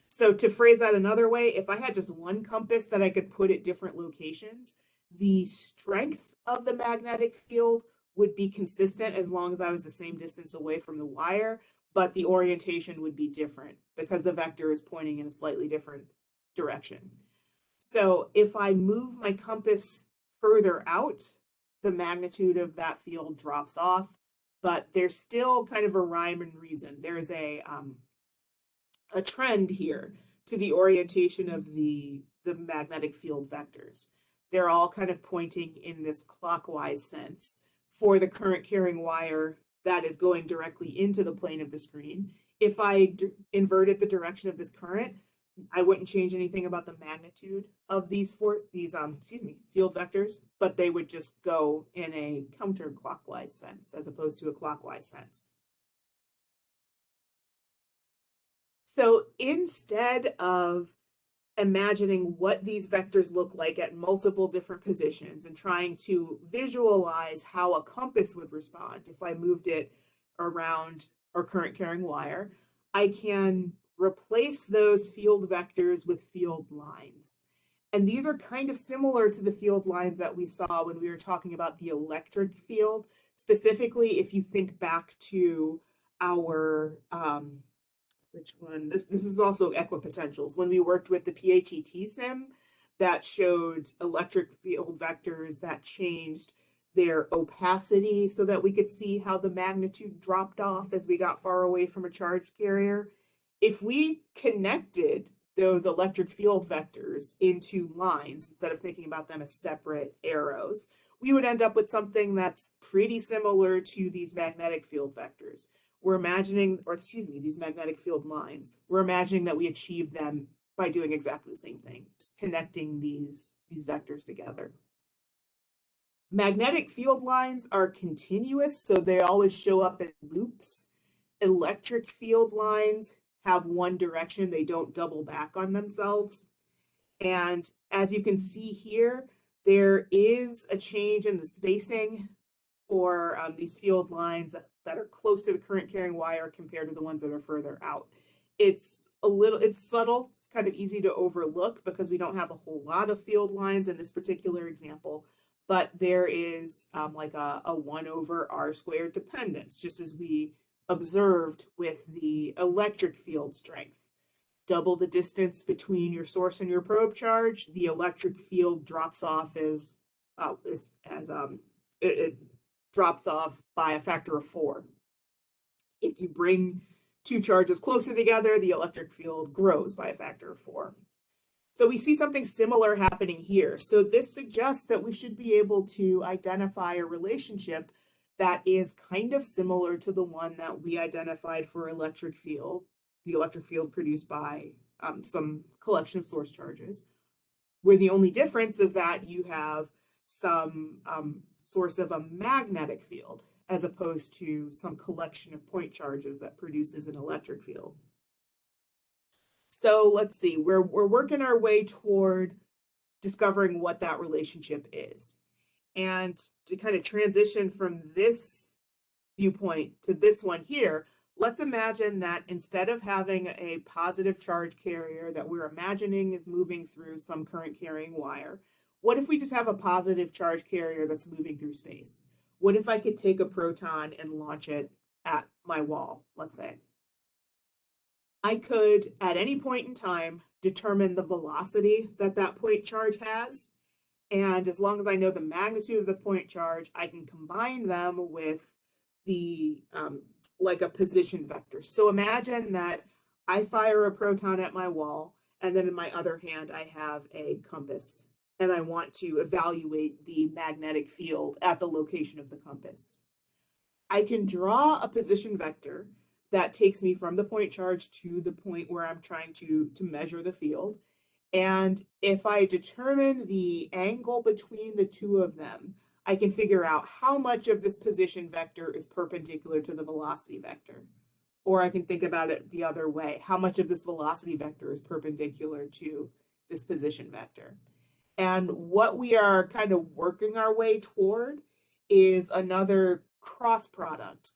So to phrase that another way, if I had just one compass that I could put at different locations, the strength of the magnetic field would be consistent as long as I was the same distance away from the wire, but the orientation would be different because the vector is pointing in a slightly different direction. So if I move my compass further out, the magnitude of that field drops off, but there's still kind of a rhyme and reason. There's a trend here to the orientation of the magnetic field vectors. They're all kind of pointing in this clockwise sense for the current carrying wire that is going directly into the plane of the screen. If I inverted the direction of this current, I wouldn't change anything about the magnitude of these field vectors, but they would just go in a counterclockwise sense as opposed to a clockwise sense. So instead of imagining what these vectors look like at multiple different positions and trying to visualize how a compass would respond if I moved it around our current carrying wire, I can replace those field vectors with field lines. And these are kind of similar to the field lines that we saw when we were talking about the electric field. Specifically, if you think back to our, which one? This is also equipotentials. When we worked with the PHET sim that showed electric field vectors that changed their opacity so that we could see how the magnitude dropped off as we got far away from a charge carrier. If we connected those electric field vectors into lines instead of thinking about them as separate arrows, we would end up with something that's pretty similar to these magnetic field vectors. We're imagining, or excuse me, these magnetic field lines. We're imagining that we achieve them by doing exactly the same thing, just connecting these vectors together. Magnetic field lines are continuous, so they always show up in loops. Electric field lines have one direction, they don't double back on themselves. And as you can see here, there is a change in the spacing for these field lines that are close to the current carrying wire compared to the ones that are further out. It's subtle, it's kind of easy to overlook because we don't have a whole lot of field lines in this particular example, but there is like a 1/r² dependence, just as we observed with the electric field strength. Double the distance between your source and your probe charge, the electric field drops off it drops off by a factor of 4. If you bring two charges closer together, the electric field grows by a factor of 4. So we see something similar happening here. So this suggests that we should be able to identify a relationship that is kind of similar to the one that we identified for electric field, the electric field produced by some collection of source charges, where the only difference is that you have some source of a magnetic field as opposed to some collection of point charges that produces an electric field. So let's see, we're working our way toward discovering what that relationship is. And to kind of transition from this viewpoint to this one here, let's imagine that instead of having a positive charge carrier that we're imagining is moving through some current carrying wire, what if we just have a positive charge carrier that's moving through space? What if I could take a proton and launch it at my wall, let's say? I could, at any point in time, determine the velocity that that point charge has. And as long as I know the magnitude of the point charge, I can combine them with the, like a position vector. So imagine that I fire a proton at my wall, and then in my other hand, I have a compass, and I want to evaluate the magnetic field at the location of the compass. I can draw a position vector that takes me from the point charge to the point where I'm trying to measure the field. And if I determine the angle between the two of them, I can figure out how much of this position vector is perpendicular to the velocity vector. Or I can think about it the other way. How much of this velocity vector is perpendicular to this position vector? And what we are kind of working our way toward is another cross product.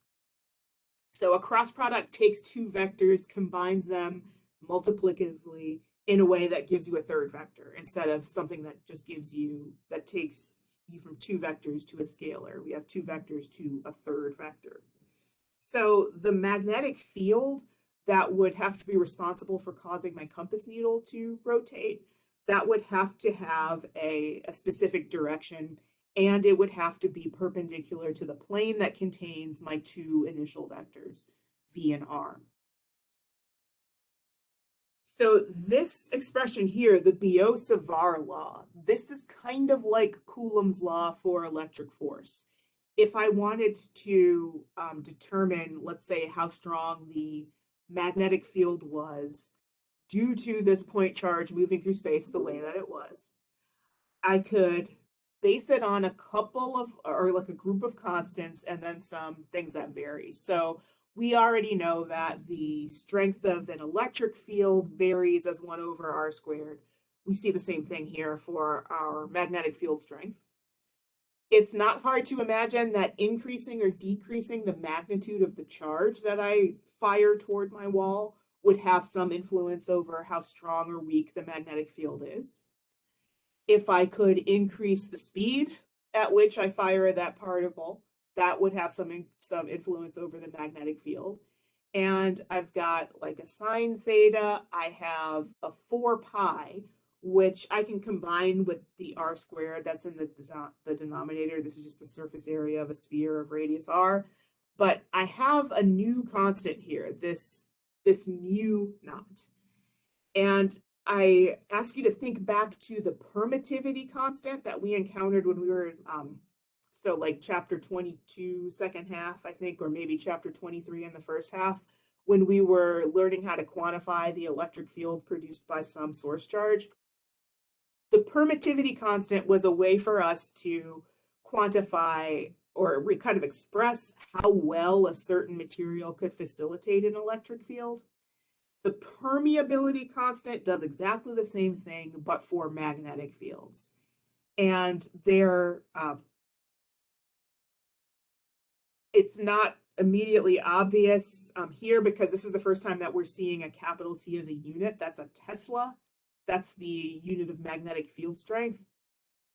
So a cross product takes two vectors, combines them multiplicatively in a way that gives you a third vector instead of something that just gives you, that takes you from two vectors to a scalar. We have two vectors to a third vector. So the magnetic field that would have to be responsible for causing my compass needle to rotate, that would have to have a specific direction, and it would have to be perpendicular to the plane that contains my two initial vectors, v and r. So this expression here, the Biot-Savart law, this is kind of like Coulomb's law for electric force. If I wanted to determine, let's say, how strong the magnetic field was due to this point charge moving through space the way that it was, I could base it on a couple of, or like a group of constants and then some things that vary. So we already know that the strength of an electric field varies as 1 over r squared. We see the same thing here for our magnetic field strength. It's not hard to imagine that increasing or decreasing the magnitude of the charge that I fire toward my wall would have some influence over how strong or weak the magnetic field is. If I could increase the speed at which I fire that particle, that would have some influence over the magnetic field. And I've got like a sine theta, I have a 4 pi, which I can combine with the r squared that's in the denominator. This is just the surface area of a sphere of radius r. But I have a new constant here, this mu naught. And I ask you to think back to the permittivity constant that we encountered when we were, so like chapter 22, second half, I think, or maybe chapter 23 in the first half, when we were learning how to quantify the electric field produced by some source charge. The permittivity constant was a way for us to quantify or kind of express how well a certain material could facilitate an electric field. The permeability constant does exactly the same thing, but for magnetic fields. And it's not immediately obvious here because this is the first time that we're seeing a capital T as a unit. That's a Tesla. That's the unit of magnetic field strength.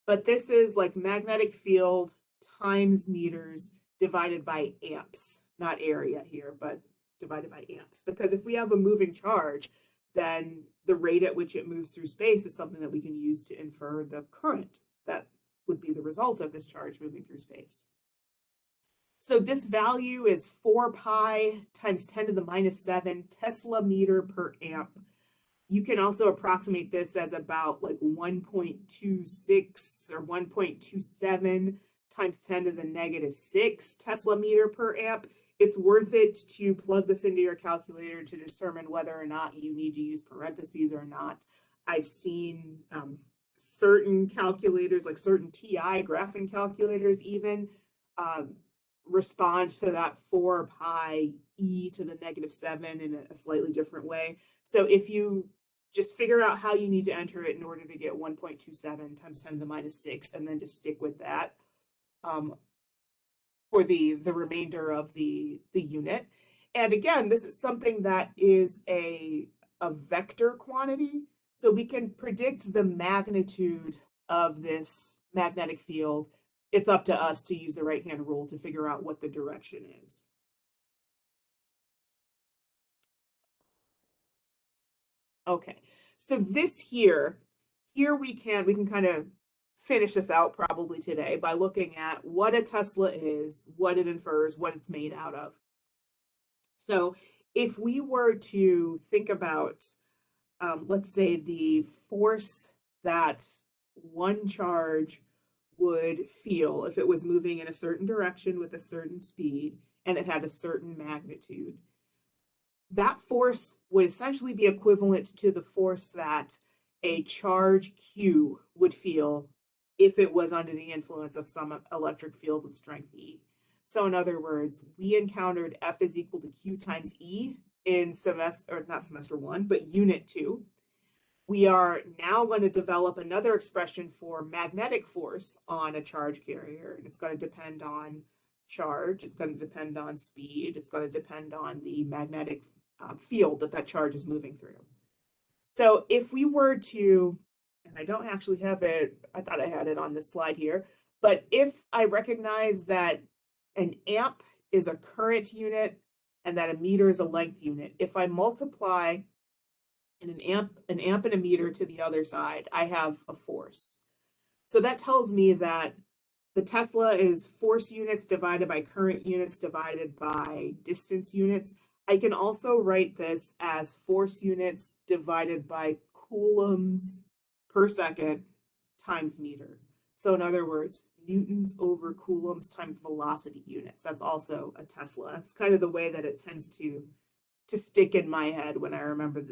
But this is like magnetic field times meters divided by amps, not area here, but divided by amps. Because if we have a moving charge, then the rate at which it moves through space is something that we can use to infer the current that would be the result of this charge moving through space. So this value is 4 pi times 10 to the minus 7 Tesla meter per amp. You can also approximate this as about like 1.26 or 1.27 times 10 to the negative 6 Tesla meter per amp. It's worth it to plug this into your calculator to determine whether or not you need to use parentheses or not. I've seen certain calculators, like certain TI graphing calculators even, respond to that 4 pi e to the negative 7 in a slightly different way. So if you just figure out how you need to enter it in order to get 1.27 times 10 to the minus 6, and then just stick with that for the remainder of the unit. And again, this is something that is a vector quantity, so we can predict the magnitude of this magnetic field. It's up to us to use the right-hand rule to figure out what the direction is. Okay, so this here we can kind of finish this out probably today by looking at what a Tesla is, what it infers, what it's made out of. So if we were to think about, let's say, the force that one charge would feel if it was moving in a certain direction with a certain speed and it had a certain magnitude, that force would essentially be equivalent to the force that a charge Q would feel if it was under the influence of some electric field with strength E. So in other words, we encountered F is equal to Q times E in not semester 1, but unit 2. We are now going to develop another expression for magnetic force on a charge carrier, and it's going to depend on charge, it's going to depend on speed, it's going to depend on the magnetic field that charge is moving through. So if we were to, and I don't actually have it, I thought I had it on this slide here, but if I recognize that an amp is a current unit and that a meter is a length unit, if I multiply an amp and a meter to the other side, I have a force. So that tells me that the Tesla is force units divided by current units divided by distance units. I can also write this as force units divided by coulombs per second times meter. So in other words, newtons over coulombs times velocity units. That's also a Tesla. That's kind of the way that it tends to stick in my head when I remember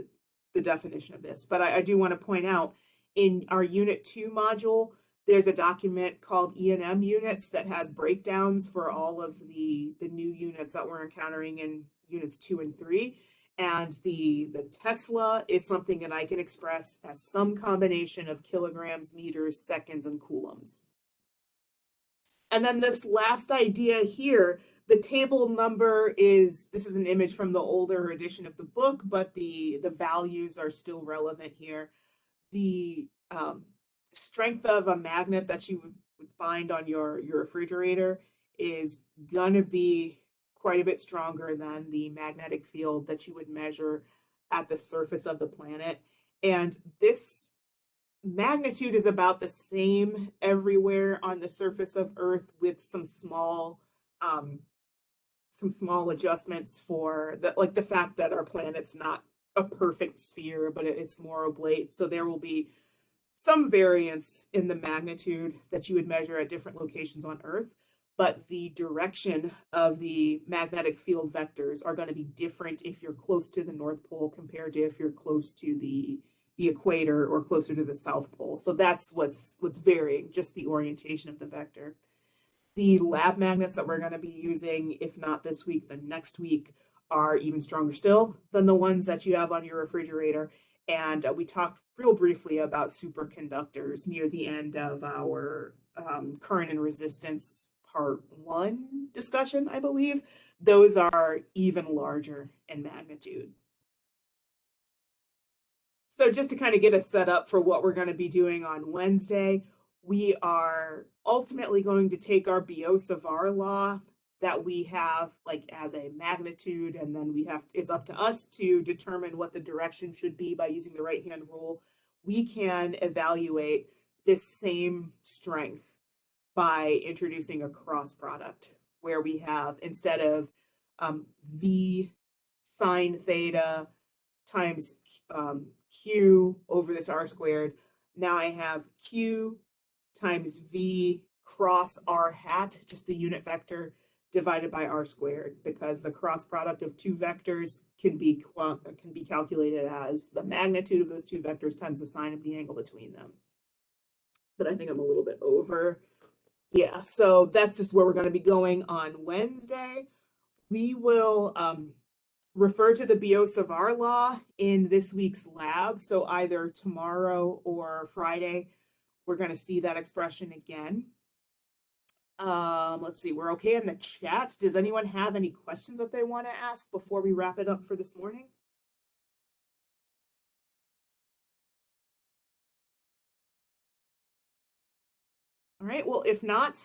the definition of this. But I do want to point out, in our Unit 2 module, there's a document called E&M units that has breakdowns for all of the new units that we're encountering in Units 2 and 3. And the Tesla is something that I can express as some combination of kilograms, meters, seconds, and coulombs. And then this last idea here, the table number this is an image from the older edition of the book, but the values are still relevant here. The strength of a magnet that you would find on your refrigerator is gonna be quite a bit stronger than the magnetic field that you would measure at the surface of the planet. And this magnitude is about the same everywhere on the surface of Earth, with some small adjustments for the fact that our planet's not a perfect sphere, but it's more oblate. So there will be some variance in the magnitude that you would measure at different locations on Earth, but the direction of the magnetic field vectors are going to be different if you're close to the North Pole compared to if you're close to the equator or closer to the South Pole. So that's what's varying, just the orientation of the vector. The lab magnets that we're going to be using, if not this week, then next week, are even stronger still than the ones that you have on your refrigerator. And we talked real briefly about superconductors near the end of our current and resistance part 1 discussion, I believe. Those are even larger in magnitude. So just to kind of get us set up for what we're going to be doing on Wednesday, we are ultimately going to take our Biot-Savart law that we have as a magnitude, and then it's up to us to determine what the direction should be by using the right-hand rule. We can evaluate this same strength by introducing a cross product where we have, instead of V sine theta times Q over this R squared, now I have Q times V cross R hat, just the unit vector, divided by R squared, because the cross product of two vectors can be calculated as the magnitude of those two vectors times the sine of the angle between them. But I think I'm a little bit over. Yeah, so that's just where we're going to be going on Wednesday. We will refer to the Biot-Savart law in this week's lab. So either tomorrow or Friday, we're going to see that expression again. Let's see, we're okay in the chat. Does anyone have any questions that they want to ask before we wrap it up for this morning? All right, well, if not,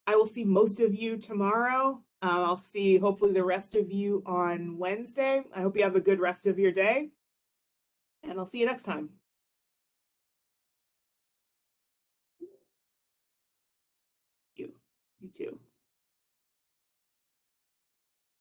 I will see most of you tomorrow. I'll see hopefully the rest of you on Wednesday. I hope you have a good rest of your day, and I'll see you next time. You too.